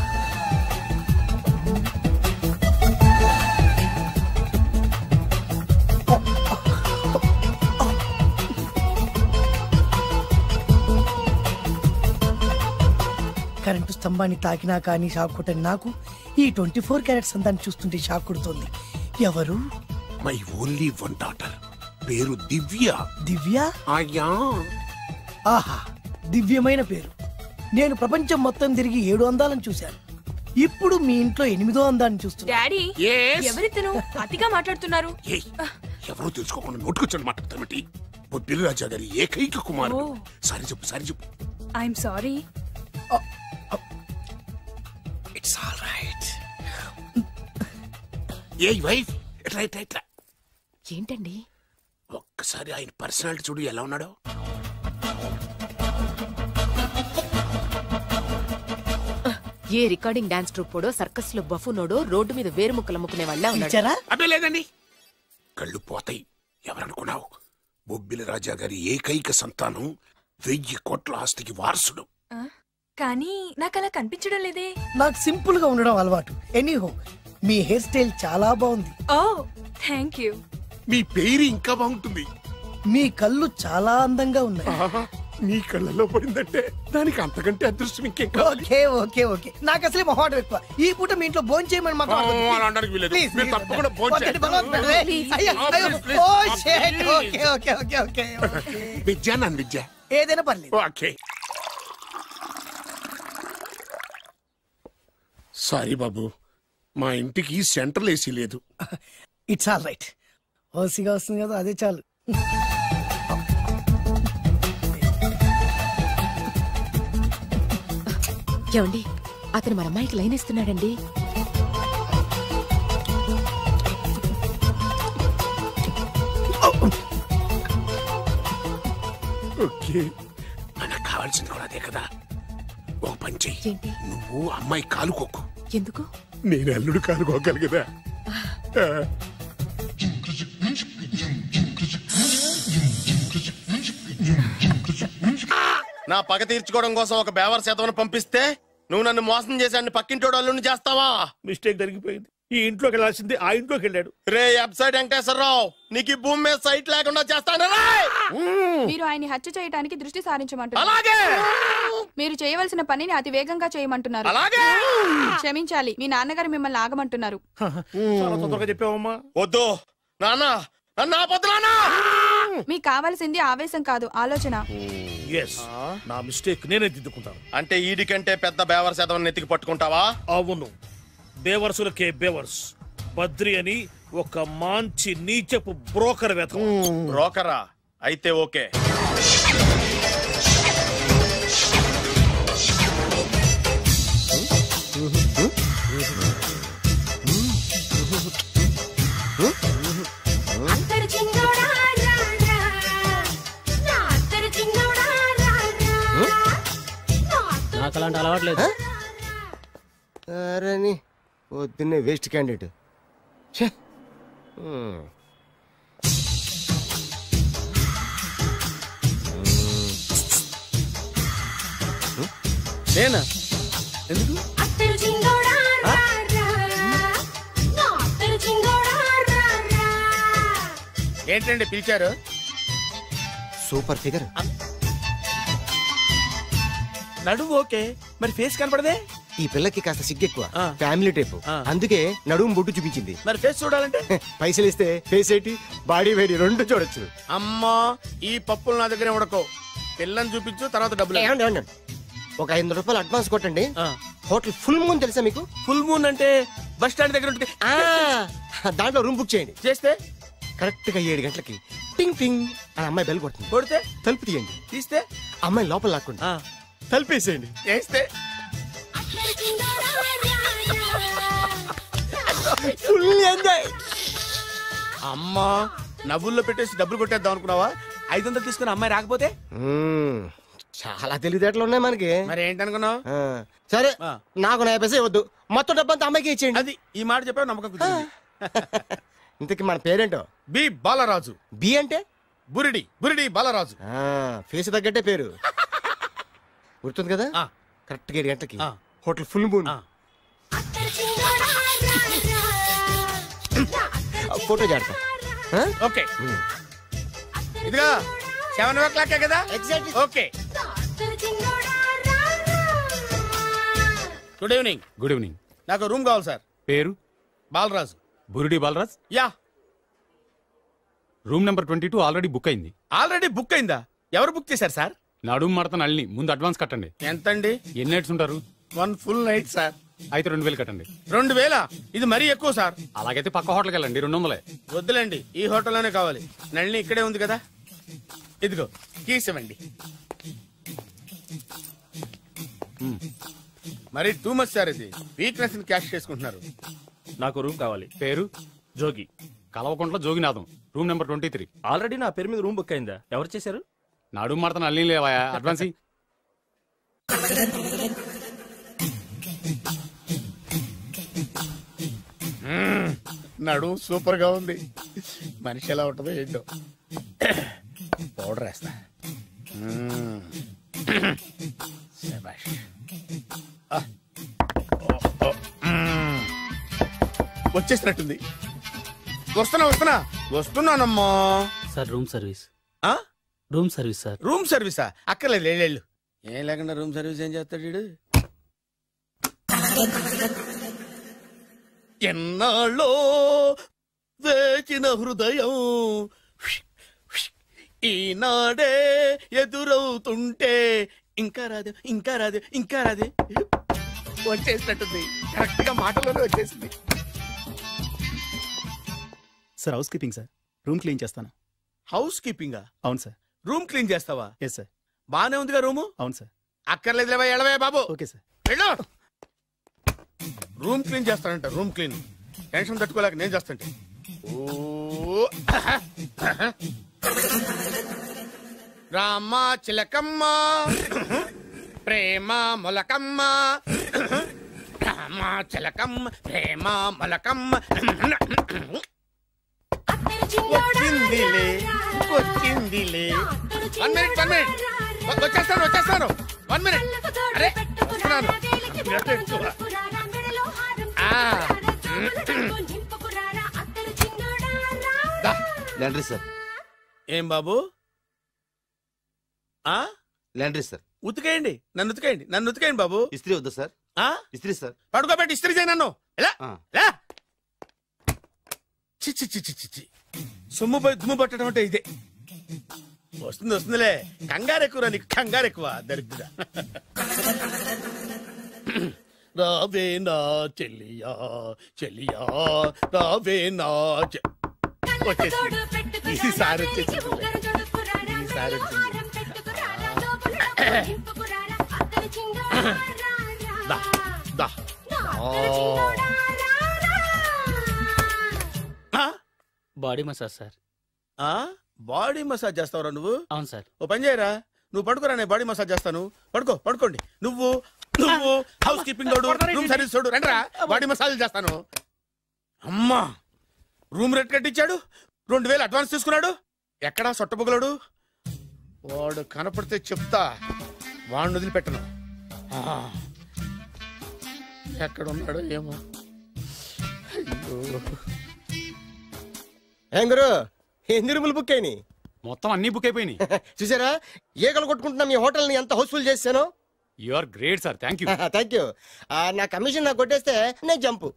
కరెంటు స్తంభాన్ని తాకినా కానీ షాక్ కొట్టని నాకు ఈ 24 క్యారెట్స్ అందాన్ని చూస్తుంటే షాక్ కొడుతోంది. ఎవరు? My only 1 daughter. పేరు దివ్య. దివ్య? అయ్యా. ఆహా, దివ్యమైన పేరు. నేను ప్రపంచం మొత్తం తిరిగి 7 అందాలను చూశాను. ఇప్పుడు మీ ఇంట్లో 8వ అందాన్ని చూస్తున్నా. డాడీ, ఎవరితను అతిగా మాట్లాడుతున్నారు? ఎవరో తెలుసుకోకుండా నోటుకొచ్చాడు మాట్లాడతామటి. బొబ్బిలి రాజా గారి ఏకైక కుమారుడు. సారీ చెప్పు, సారీ చెప్పు. I'm sorry. It's all right. A wife, ఇట్లా ఇట్లా ఇట్లా. ఏంటండి? ఒక్కసారి ఆయన పర్సనాలిటీ చూడు ఎలా ఉన్నాడో. ఏ రికార్డింగ్ డాన్స్ ట్రూపోడో, సర్కస్ లో బఫునోడో రోడ్డు మీద వేరు ముక్కలు అమ్ముకునే వాళ్ళ ఉన్నాడు. అదే లేదండి, కళ్ళు పోతాయి. ఎవరనుకున్నావు? బొబ్బిలి రాజా గారి ఏకైక సంతానం, 1000 కోట్ల ఆస్తికి వారసుడు. కానీ నాకు అలా కనిపించడం లేదే. నాకు సింపుల్ గా ఉండడం అలవాటు. ఎనీహో, మీ హెయిర్ స్టైల్ చాలా బాగుంది. ఓ థ్యాంక్ యూ. మీ పేరు ఇంకా బాగుంటుంది. మీ కళ్ళు చాలా అందంగా ఉన్నాయి. నీ కళ్ళలో పడిందంటే దానికి అంతకంటే అదృష్టం ఇంకేం కావాలి. Okay okay okay. నాకు అసలే మొహాటం ఎక్కువ. ఈ పూట మీ ఇంట్లో భోజనం చేయమని మాకు అనడానికి వీలేదు. మీరు తప్పకుండా భోజనం చేయండి. విద్య నన్ను విద్య ఏదైనా పర్లేదు. ఓకే. సారీ బాబు, మా ఇంటికి సెంట్రల్ ఏసీ లేదు. It's all right. ఓసీగా వస్తుంది కదా, అదే చాలు. ఏమండి, అతను మన అమ్మాయికి లైన్ ఇస్తున్నాడండి. ఓకే, మనకు కావాల్సింది కూడా అదే కదా. ఓ పని చెయ్యి, నువ్వు అమ్మాయి కాలు కొక్కు. ఎందుకు? నేను అల్లుడు కాలు కొక్కాలి కదా. నా పగ తీర్చుకోవడం కోసం ఒక బేవర్ శాతం పంపిస్తే నువ్వు నన్ను మోసం చేశాన్ని పక్కింటోడు అల్లుని చేస్తావా? మిస్టేక్ జరిగిపోయింది. ఈ ఇంట్లోకి వెళ్ళాల్సింది ఆ ఇంట్లోకి వెళ్ళాడు. రే వెబ్సైట్ వెంకటేశ్వరరావు, నీకు ఈ భూమి మీద సైట్ లేకుండా చేస్తాను. మీరు ఆయన్ని హత్య చేయడానికి దృష్టి సారించమంటున్నారు. అలాగే. మీరు చేయవలసిన పనిని అతి వేగంగా చేయమంటున్నారు. అలాగే. క్షమించాలి, మీ నాన్నగారు మిమ్మల్ని ఆగమంటున్నారు. చాలా తొందరగా చెప్పావమ్మా. వద్దు నాన్న, నన్ను ఆపొద్దు నాన్న. మీకు కావాల్సింది ఆవేశం కాదు, ఆలోచన. నా మిస్టేక్ నేనే దిద్దుకుంటాను. అంటే ఈడికంటే పెద్ద బేవర్స్ ఎదవని నెత్తికి పట్టుకుంటావా? అవును, బేవర్సులకే బేవర్స్. బద్రి అని ఒక మంచి నీచపు బ్రోకర్ వెతకం. బ్రోకరా? అయితే ఓకే. నాకు అలాంటి అలవాట్లేదు. అరే పొద్దున్నే వేస్ట్ క్యాండిడేట్. నేనా? ఎందుకు? ఏంటండి పిలిచారు? Super figure. నడుము ఓకే, మరి ఫేస్ కనపడదే. ఈ పిల్లకి కాస్త సిగ్గెక్కువ, ఫ్యామిలీ టైప్, అందుకే నడుము బొట్టు చూపించింది. మరి ఫేస్ చూడాలంటే పైసలు ఇస్తే ఫేస్ ఏంటి బాడీ వేడి రెండు చూడొచ్చు. అమ్మా, ఈ పప్పులు నా దగ్గర ఉడకో. పిల్లని చూపించు, తర్వాత డబ్బులు. ఒక 500 రూపాయలు అడ్వాన్స్ కొట్టండి. హోటల్ ఫుల్ మూన్ తెలుసా మీకు? ఫుల్ మూన్ అంటే బస్ స్టాండ్ దగ్గర ఉంటుంది. దాంట్లో రూమ్ బుక్ చేయండి. చేస్తే కరెక్ట్ గా 7 గంటలకి టింగ్ టింగ్ అని అమ్మాయి బెల్ కొడుతుంది. కొడితే తలుపు తీయండి. తీస్తే అమ్మాయి లోపల లాక్కుండి తలుపేసేయండి. చేస్తే ఫుల్ ఎంజాయ్. అమ్మా, నవ్వుల్లో పెట్టేసి డబ్బులు కొట్టేద్దాం అనుకున్నావా? 500 తీసుకుని అమ్మాయి రాకపోతే? చాలా తెలివితేటలు ఉన్నాయి మనకి. మరి ఏంటనుకున్నావు? సరే, నాకు 50 పైసలు వద్దు, మొత్తం డబ్బంతా అమ్మాయికి ఇచ్చేయండి. అది ఈ మాట చెప్పావు, నమ్మకం కుదిరింది. ఇంతకీ మన పేరేంటో? బి బాలరాజు. బి అంటే బురిడి. బురిడి బాలరాజు. ఫేస్ తగ్గట్టే పేరు. గుర్తుంది కదా? కరెక్ట్ గా 7 గంటలకి హోటల్ ఫుల్ మూన్. ఫోటో చేడతా. ఓకే, ఇదిగా 7 o'clock కదా? Exactly. Okay. Good evening. Good evening. నాకు రూమ్ కావాలి సార్. పేరు? Balaraju. Burudi Balaraj. Yeah. Room number 22 already book అయింది. ఆల్రెడీ బుక్ అయిందా? ఎవరు బుక్ చేశారు సార్? నడుము మడత నల్ని. ముందు అడ్వాన్స్ కట్టండి. ఎంతండి? ఎన్ని నైట్స్ ఉంటారు? 1 full night సార్. అయితే 2000 కట్టండి. 2000? ఇది మరీ ఎక్కువ సార్. అలాగైతే పక్క హోటల్కి వెళ్ళండి, 200. వద్దులేండి, ఈ హోటల్లోనే కావాలి. నళిని ఇక్కడే ఉంది కదా. ఇదిగో కీస్ ఇవ్వండి. మరి టూ మచ్ సార్, ఇది వీక్నెస్ ని క్యాష్ చేసుకుంటున్నారు. నాకు రూమ్ కావాలి. పేరు? జోగి. కలవకుంట్ల జోగినాథం. Room number 23. ఆల్రెడీ నా పేరు మీద రూమ్ బుక్ అయిందా? ఎవరు చేశారు? నడుము మడత నల్లి లేవా? అడ్వాన్స్. నడు సూపర్ గా ఉంది. మనిషి ఎలా ఉంటుందో ఏంటో. పౌడర్ వేస్తా. వచ్చేసినట్టుంది. వస్తున్నానమ్మా. Sir room service. Room service sir. Room సర్వీసా? అక్కర్లేదు, లేళ్ళు. ఏం లేకుండా రూమ్ సర్వీస్ ఏం చేస్తాడు వీడు? ఎన్నాళ్ళో వేచిన హృదయం ఈనాడే ఎదురవుతుంటే ఇంకా రాదు, ఇంకా రాదు, ఇంకా రాదు. వచ్చేసినట్టుంది. కరెక్ట్ గా మాటలోనే వచ్చేసింది. Sir housekeeping sir. Room clean చేస్తాను. హౌస్ కీపింగా? అవును సార్. రూమ్ క్లీన్ చేస్తావా? Yes sir. బానే ఉందిగా రూము? అవును సార్. అక్కర్లేదు, ఎడవే బాబు. Okay sir. వెళ్ళు. రూమ్ క్లీన్ చేస్తానంట. రూమ్ క్లీన్ టెన్షన్ తట్టుకోలేక నేను చేస్తాంటే. ఓ రామ చిలకమ్మ ప్రేమ మొలకమ్మ, రామ చిలకమ్మ ప్రేమ మొలకమ్మ. వచ్చిందిలే వచ్చిందిలే. 1 minute. వచ్చేస్తాను. 1 minute. అరే వస్తున్నాను. Laundry sir. ఏం బాబు? Laundry sir. ఉతికేయండి, నన్ను ఉతికేయండి బాబు. ఇస్త్రీ వద్దా సార్? ఇస్త్రీ సార్. పడుకోబెట్టి ఇస్త్రీ చేయి నన్ను. ఎలా చిచ్చి సొమ్ము పోయి దుమ్ము పట్టడం అంటే ఇదే. వస్తుంది వస్తుందిలే. కంగారు ఎక్కువ నీకు, కంగారు ఎక్కువ దరిద్ర. రావే నా చెల్లియా చెల్లియా రావే నా ఈసారి వచ్చేసి ఈసారి వచ్చింది. దా, దా. Body massage sir. Body massage చేస్తావురా నువ్వు? అవును సార్. ఓ పని చేయరా, నువ్వు పడుకోరా, నేను బాడీ మసాజ్ చేస్తాను. పడుకోండి. నువ్వు హౌస్ కీపింగ్ తోడు, రూమ్ సర్వీస్ తోడు, రండిరా బాడీ మసాజ్ చేస్తాను. అమ్మా, రూమ్ రేట్ కట్టించాడు, 2000 అడ్వాన్స్ తీసుకున్నాడు. ఎక్కడా సొట్టబుగలాడు? వాడు కనపడితే చెప్తా, వాడిని వదిలిపెట్టను. ఎక్కడ ఉన్నాడో ఏమో. ఏం గురు, ఎన్ని రూములు బుక్ అయినాయి? మొత్తం అన్ని బుక్ అయిపోయినాయి. చూసారా ఏగలు కొట్టుకుంటున్నా మీ హోటల్ ని ఎంత హౌస్ఫుల్ చేశాను. You are great sir, thank you. Thank you. నా కమిషన్ నాకు కొట్టేస్తే నేను జంపు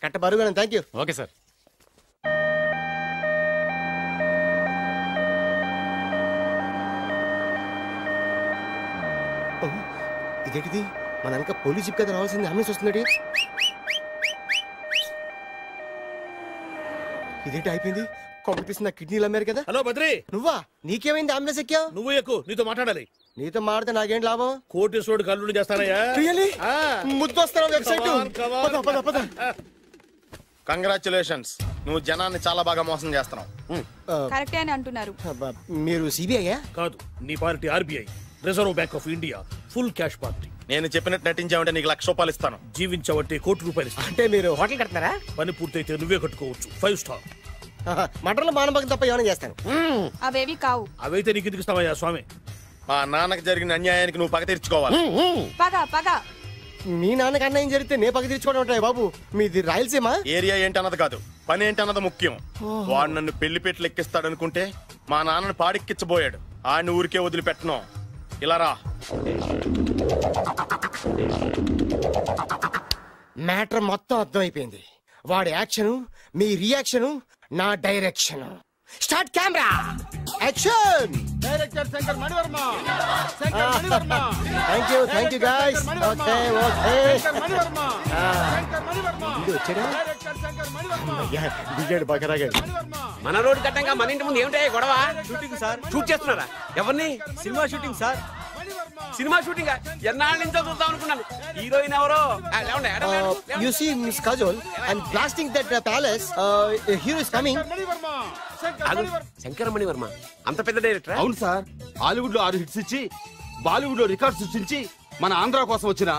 కట్ట బరువు. Thank you. Okay sir. ఇదేంటిది, మన వెనక పోలీస్ జిప్ కదా రావాల్సింది, అంబులెన్స్ వస్తుంది. ఇదేంటి అయిపోయింది? కొంపటిసి నా కిడ్నీలు అమ్మారు కదా. హలో బద్రి, నువ్వా? నీకేమైంది? అంబులెన్స్ ఎక్కావు? నువ్వు ఎక్కువ, నీతో మాట్లాడాలి. నీతో మాట్లాడితే నాకేం లాభం? కోటేశ్వరుడు కల్లుడు చేస్తానయ్యా. ముద్దు వస్తాను వెబ్సైట్. కంగ్రాచులేషన్స్, నువ్వు జనాన్ని చాలా బాగా మోసం చేస్తున్నావు. కరెక్టే అని అంటున్నారు. మీరు సిబిఐ కాదు, నీ party RBI, reserve bank of India, full cash party. నేను చెప్పినట్టు నటించావంటే నీకు ₹1,00,000 ఇస్తాను. జీవించావంటే ₹1,00,00,000 ఇస్తాను. అంటే మీరు హోటల్ కడతారా? పని పూర్తయితే నువ్వే కట్టుకోవచ్చు, 5 స్టార్. మటన్లో మానభంగం తప్ప ఏమైనా చేస్తాను. అవేవి కావు. అవైతే నీకు ఎందుకు ఇస్తావయ్యా స్వామి? మా నాన్నకి జరిగిన అన్యాయానికి నువ్వు పగ తీర్చుకోవాలి. పగ మీ నాన్నకి అన్యాయం జరిగితే నే పగ తీర్చుకోవడం ఉంటాయి బాబు. మీది రాయలసీమ. ఏరియా ఏంటన్నది కాదు, పని ఏంటన్నది ముఖ్యం. వాడు నన్ను పెళ్లి పెట్లు ఎక్కిస్తాడనుకుంటే మా నాన్నని పాడెక్కించబోయాడు. ఆయన ఊరికే వదిలిపెట్టను. ఇలా రా. మ్యాటర్ మొత్తం అర్థమైపోయింది. వాడి యాక్షన్, మీ రియాక్షన్, నా direction. Start camera, action. Director Shankar Mani Varma. Thank you guys. Okay దిగాడు బకరాగాడు. మన రోడ్డు కట్టంగా మన ఇంటి ముందు ఏమిటాయి గొడవ? Shooting sir. షూట్ చేస్తున్నారా? ఎవరిని? Cinema shooting sir. Cinema shooting ఎన్నాళ్ళ నుంచో చూద్దాం అనుకున్నాను. హీరోయిన్ ఎవరో? You see Miss Kajol and blasting that palace. Hero is coming. Shankara Mani Varma అంత పెద్ద డైరెక్టర్? అవును సార్, హాలీవుడ్ లో 6 హిట్స్ ఇచ్చి బాలీవుడ్ లో రికార్డ్ సృష్టించి మన ఆంధ్ర కోసం వచ్చిన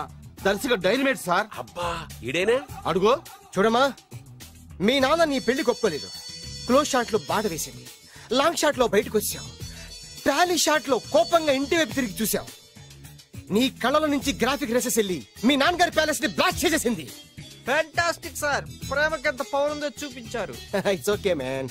దర్శక డైనమేట్ సార్. అబ్బా, ఇడేనా? అడుగో. చూడమ్మా, మీ నాన్న నీ పెళ్లి ఒప్పుకోలేదు. క్లోజ్ షాట్ లో బాధ వేసింది, లాంగ్ షాట్ లో బయటకు వచ్చావు, టాలీ షాట్ లో కోపంగా ఇంటి వైపు తిరిగి చూసావు. నీ కళ్ళల నుంచి గ్రాఫిక్ రెసెస్ వెళ్ళి మీ నాన్నగారి ప్యాలెస్ ని బ్లాస్ట్ చేసేసింది. ఫ్యాంటాస్టిక్ సార్, ప్రేమకి ఎంత పవర్ ఉందో చూపించారు. It's okay man.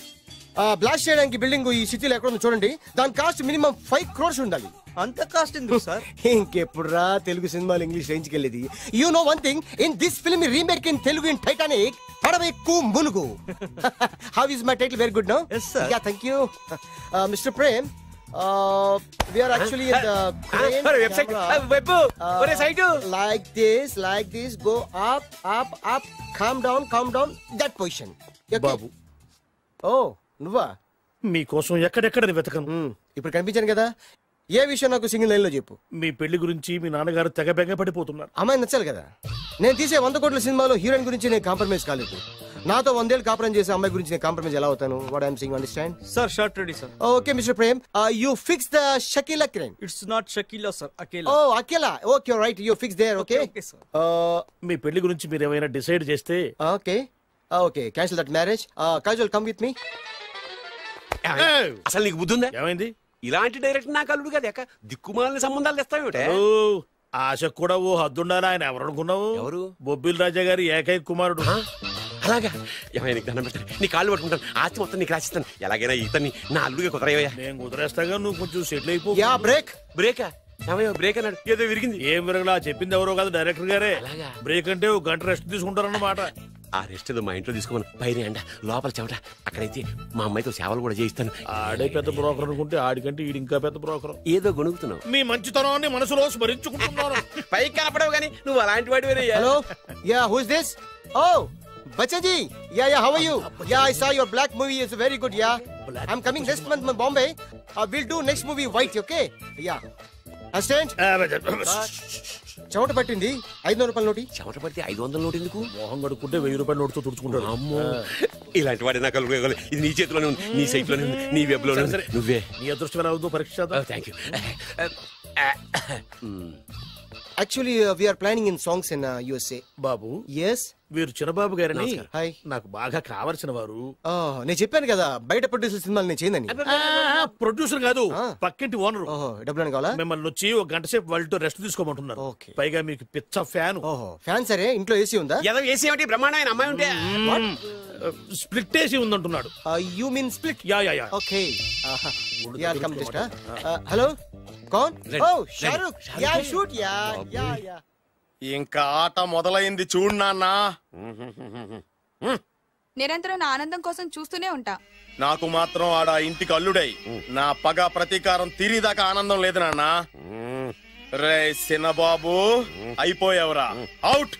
బ్లాస్ట్ చేయడానికి బిల్డింగ్ ఈ సిటీలో ఎక్కడ ఉందో చూడండి. దాని కాస్ట్ మినిమం 5 crores ఉండాలి. అంత కాస్ట్ ఎందుకు సార్? ఇంకెప్పుడురా తెలుగు సినిమాలు ఇంగ్లీష్ రేంజ్ కి వెళ్ళేది. You know one thing, in this film remake in Telugu in Titanic, పడవెక్కు మునుగు. How is my title? Very good no? yes sir. Yeah, thank you. Mr. Prem, we are actually in the crane website. Web. Ore site. Like this, go up, calm down, that position. Okay? Babu, Oh, నువ్వా? మీకోసం ఎక్కడెక్కడ వెతకను. ఇప్పుడు కనిపించాను కదా. ఏ విషయం నాకు single line లో చెప్పు. మీ పెళ్లి గురించి మీ నాన్నగారు తెగ బెంగ పడిపోతున్నారు. అమ్మాయి నచ్చాలి కదా. నేను తీసే 100 కోట్ల సినిమాలో హీరోయిన్ గురించి నేను కాంప్రమైజ్ కాలేదు. నాతో 100 ఏళ్ళు కాపురం చేసే అమ్మాయి గురించి నేను కాంప్రమైజ్ ఎలా అవుతాను? What I'm saying, understand? Sir shot ready sir. Okay mister Prem, you fix the Shakeela crime. It's not Shakeela sir, Akela. Oh Akela. Okay right, you fix there. Okay మీ పెళ్లి గురించి మీరు ఏమైనా డిసైడ్ చేస్తే. Okay cancel that marriage. Kajal come with me. అసలు నీకు బుద్ధి ఉందా? ఏమైంది? ఇలాంటి డైరెక్టర్ నాకు అల్లుడు కదా, దిక్కుమాలిన సంబంధాలు తెస్తావేమిటే? ఆశ కూడా ఓ హద్దుండాలి. ఆయన ఎవరు అనుకున్నావు? ఎవరు? బొబ్బిల్ రాజా గారి ఏకైక కుమారుడు. అలాగా? ఏమైనా నీకు దండం పెడతాను, నీ కాళ్ళు పట్టుకుంటాను, ఆస్తి మొత్తం నీకు రాసిస్తాను. ఎలాగైనా ఇతన్ని నా అల్లుడిగా కుదరయ్యా. నేను కుదిరేస్తాగా, నువ్వు కొంచెం సెటిల్ అయిపో. బ్రేకా? ఏమయ్యో బ్రేక్ అన్నాడు, ఏదో విరిగింది. ఏం విరగలా? చెప్పింది ఎవరో కాదు, డైరెక్టర్ గారే. బ్రేక్ అంటే 1 గంట రెస్ట్ తీసుకుంటారన్నమాట. ఆ రెస్ట్ ఏదో మా ఇంట్లో తీసుకోమను. పైన ఎండ లోపల చెమట. అక్కడైతే మా అమ్మాయితో సేవలు కూడా చేయిస్తాను. ఆడే పెద్ద బ్రోకర్ అనుకుంటే ఆడికంటే ఈడు ఇంకా పెద్ద బ్రోకర్. ఏదో గొణుగుతున్నావు. మీ మంచితనాన్ని మనసులో స్మరించుకుంటున్నాను. పైకి కనపడవు కానీ నువ్వు అలాంటి వాడివేనే. Hello yeah who is this? Oh Bachchan ji, yeah, how are you? Yeah, I saw your black movie. It's very good, yeah. I'm coming next month in Bombay. We'll do next movie white, okay? Yeah. Assistant? చెమట పట్టింది 500 రూపాయల నోటి. చెమట పడితే 500 note ఎందుకు? మోహం కడుక్కుంటే 1000 రూపాయల నోటుతో తుడుచుకుంటాడు. అమ్మో, ఇలాంటి వాడి నాకు ఇది నీ చేతిలోనే ఉంది, నీ సైట్ లోనే ఉంది, నీ వెబ్ లోనే ఉంది. నువ్వే నీ అదృష్టం ఎలా ఉందో పరీక్ష. Thank you. Actually, we are planning in songs in USA. Babu, yes. వీరు చిన్నబాబు గారని హాయ్. నాకు బాగా కావలసిన వారు. నేను చెప్పాను కదా బయట ప్రొడ్యూసర్ సినిమాలు నేను చేయదని. ప్రొడ్యూసర్ కాదు, పక్కింటి ఓనర్. డబ్బులు కావాలా? మిమ్మల్ని వచ్చి ఒక గంట సేపు వాళ్ళతో రెస్ట్ తీసుకోమంటున్నారు. పైగా మీకు పిచ్చ ఫ్యాన్. ఫ్యాన్ సరే, ఇంట్లో ఏసీ ఉందా? ఏదో ఏసీ ఏమిటి, బ్రహ్మాండమైన అమ్మాయి ఉంటే స్ప్లిట్ ఏసీ ఉందంటున్నాడు. You mean split? Yeah yeah yeah. Okay. Yeah come just. Hello కౌన్? Oh Shahrukh. Yeah shoot. Yeah yeah yeah. ఇంకా ఆట మొదలైంది చూడు నాన్న. నిరంతరం నా ఆనందం కోసం చూస్తూనే ఉంటా. నాకు మాత్రం ఆడ ఇంటికి అల్లుడై నా పగ ప్రతీకారం తీరిదాకా ఆనందం లేదు నాన్న. రే సినబాబు, అయిపోయావురా, అవుట్.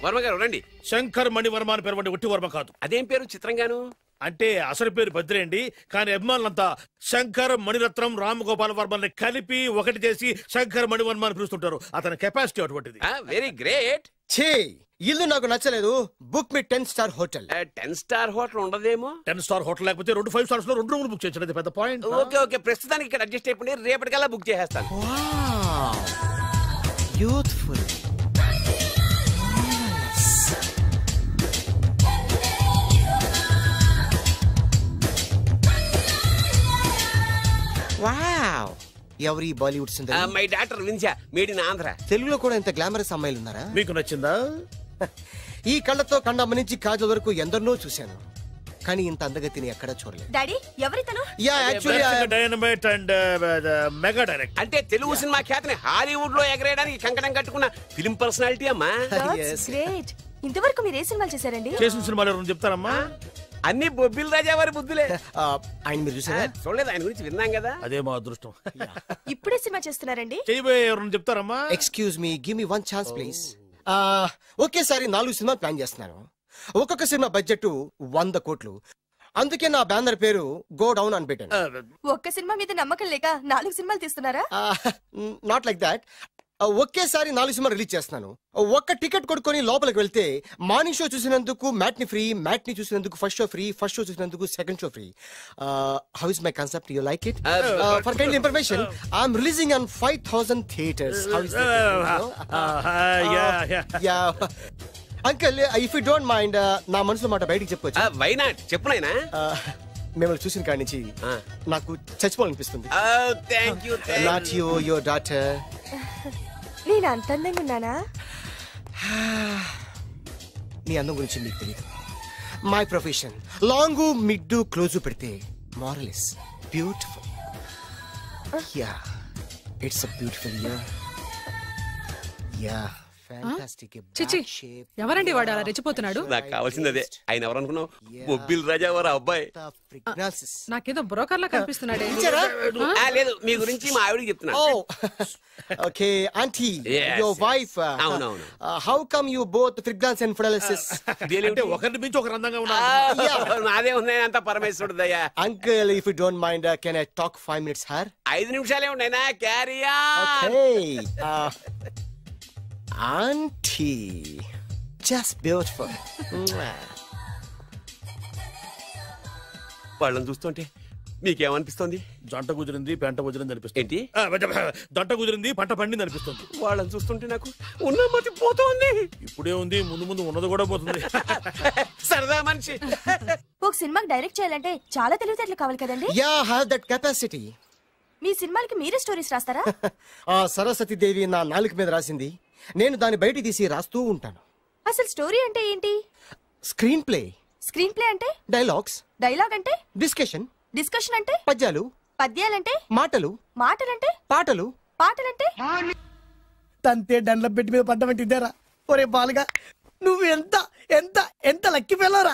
వర్మ గారు రండి. శంకర్ మణివర్మ అని పేరు ఒట్టి వర్మ కాదు. అదేం పేరు చిత్రంగాను? అంటే అసలు పేరు బద్రేండి, కానీ అభిమానులంతా శంకర్ మణిరత్నం రామగోపాల్ వర్మని కలిపి ఒకటి చేసి శంకర్ మణివర్మ అని పిలుస్తుంటారు. అతని కెపాసిటీ అటువంటిది. Very great. ఛీ, ఇల్లు నాకు నచ్చలేదు. బుక్ మీ 10 స్టార్ హోటల్. 10 స్టార్ హోటల్ ఉండదేమో. 10 స్టార్ హోటల్ లేకపోతే 2 5 స్టార్స్ లో 2 రూములు బుక్ చేయొచ్చు. పెద్ద పాయింట్. ఓకే ఓకే, ప్రస్తుతానికి ఇక్కడ అడ్జస్ట్ అయిపోయి రేపటికల్లా బుక్ చేసేస్తాను. బ్యూటిఫుల్. వావ్, ఎవరి బాలీవుడ్ సుందరి? మై డాక్టర్ విన్సా, మేడ్ ఇన్ ఆంధ్ర. తెలుగులో కూడా ఇంత గ్లామరస్ అమ్మాయిలు ఉన్నారా? మీకు నచ్చిందా? ఈ కళ్ళతో కండమ్మ నుంచి కాజల్ వరకు ఎందరినో చూశాను, కానీ ఇంత అందగతిని ఎక్కడా చూడలేదు. డాడీ ఎవరితను? Yeah actually dynamite and mega direct. అంటే తెలుగు సినిమా ఖ్యాతిని హాలీవుడ్ లో ఎగరేయడానికి కంకణం కట్టుకున్న ఫిల్మ్ పర్సనాలిటీ అమ్మా. గ్రేట్. ఇంతవరకు మీరు ఏ సినిమాలు చేశారండి? చేసిన సినిమాలు ఎవరు చెప్తారమ్మా? అన్ని బొబ్బిల్ రాజా వారి బుద్ధులే. ఆయన మీరు చూసారా? చూడలేదు, ఆయన గురించి విన్నాం కదా. అదే మా అదృష్టం. ఇప్పుడే సినిమా చేస్తున్నారండి? చేయబోయే ఎవరు చెప్తారమ్మా? Excuse me, give me 1 chance please. ఒకేసారి 4 సినిమాలు ప్లాన్ చేస్తున్నాను. ఒక్కొక్క సినిమా బడ్జెట్ 100 కోట్లు. అందుకే నా బ్యానర్ పేరు గో డౌన్ అని పెట్టాను. ఒక్క సినిమా మీద నమ్మకం లేక 4 సినిమాలు తీస్తున్నారా? Not like that. ఒకేసారి 4 సినిమా రిలీజ్ చేస్తున్నాను. ఒక్క టికెట్ కొనుక్కొని లోపలికి వెళ్తే మార్నింగ్ షో చూసినందుకు మ్యాట్ని ఫ్రీ, మ్యాట్ని చూసినందుకు first show free, first show చూసినందుకు second show free. How is my concept? You like it? For kind information, I am releasing on 5000 theatres. How is yeah uncle, if you don't mind, నా మనసులో మాట బయటికి చెప్పొచ్చు? Why not, చెప్పు నాయనా. మిమ్మల్ని చూసిన కాడి నుంచి నాకు చచ్చిపోవాలనిపిస్తుంది. Not you, your daughter. నేను అంత అందంగా ఉన్నానా? నీ అందం గురించి మీకు తెలియదు. My profession long mid close పెడితే moral is beautiful. Yeah, it's a beautiful year. Yeah, fantastic. చిచి, ఎవరండి వాడు అలా రెచ్చిపోతున్నాడు? నాకు కావాల్సింది అదే. ఆయన ఎవరు అనుకున్నావు? బొబ్బిల్ రాజా వారు అబ్బాయి. నాకేదో బ్రోకర్ లా కనిపిస్తున్నాడే. లేదు, మీ గురించి మా ఆవిడకి చెప్తున్నా. Okay aunty, your wife. అవునవును. How come you both fragrance and fidelities? అంటే ఒకరిని మించి ఒకరు అందంగా ఉన్నారు. నాదే ఉన్నాయి అంత పరమేశ్వరుడు దయ్యా. Uncle, if you don't mind, can I talk 5 minutes sir? 5 నిమిషాలే ఉన్నాయినా, carry on. Okay aunty, just beautiful. వాళ్ళని చూస్తుంటే మీకేమనిపిస్తుంది? జంట కుదిరింది, పెంట కుదిరింది అనిపిస్తుంది. ఏంటి? జంట కుదిరింది, పంట పండింది అనిపిస్తుంది. వాళ్ళని చూస్తుంటే నాకు ఉన్న మతి పోతుంది. ఇప్పుడే ఉంది, ముందు ముందు ఉన్నది కూడా పోతుంది. సరదా మనిషి. ఒక సినిమాకి డైరెక్ట్ చేయాలంటే చాలా తెలివితేటలు కావాలి కదండి? Yeah, have that capacity. మీ సినిమాలకి మీరే స్టోరీస్ రాస్తారా? సరస్వతి దేవి నా నాలుక మీద రాసింది, నేను దాన్ని బయట తీసి రాస్తూ ఉంటాను. అసలు స్టోరీ అంటే ఏంటి? Screen play. స్క్రీన్ ప్లే అంటే? డైలాగ్స్. డైలాగ్ అంటే? డిస్కషన్. డిస్కషన్ అంటే? పద్యాలు. పద్యాలంటే? మాటలు. మాటలంటే? పాటలు. పాటలంటే? తంతే దండ్ల పెట్టి మీద పడ్డమంటే ఇద్దరా? ఒరే బాలుగా, నువ్వు ఎంత ఎంత ఎంత లక్కీ ఫెలోరా.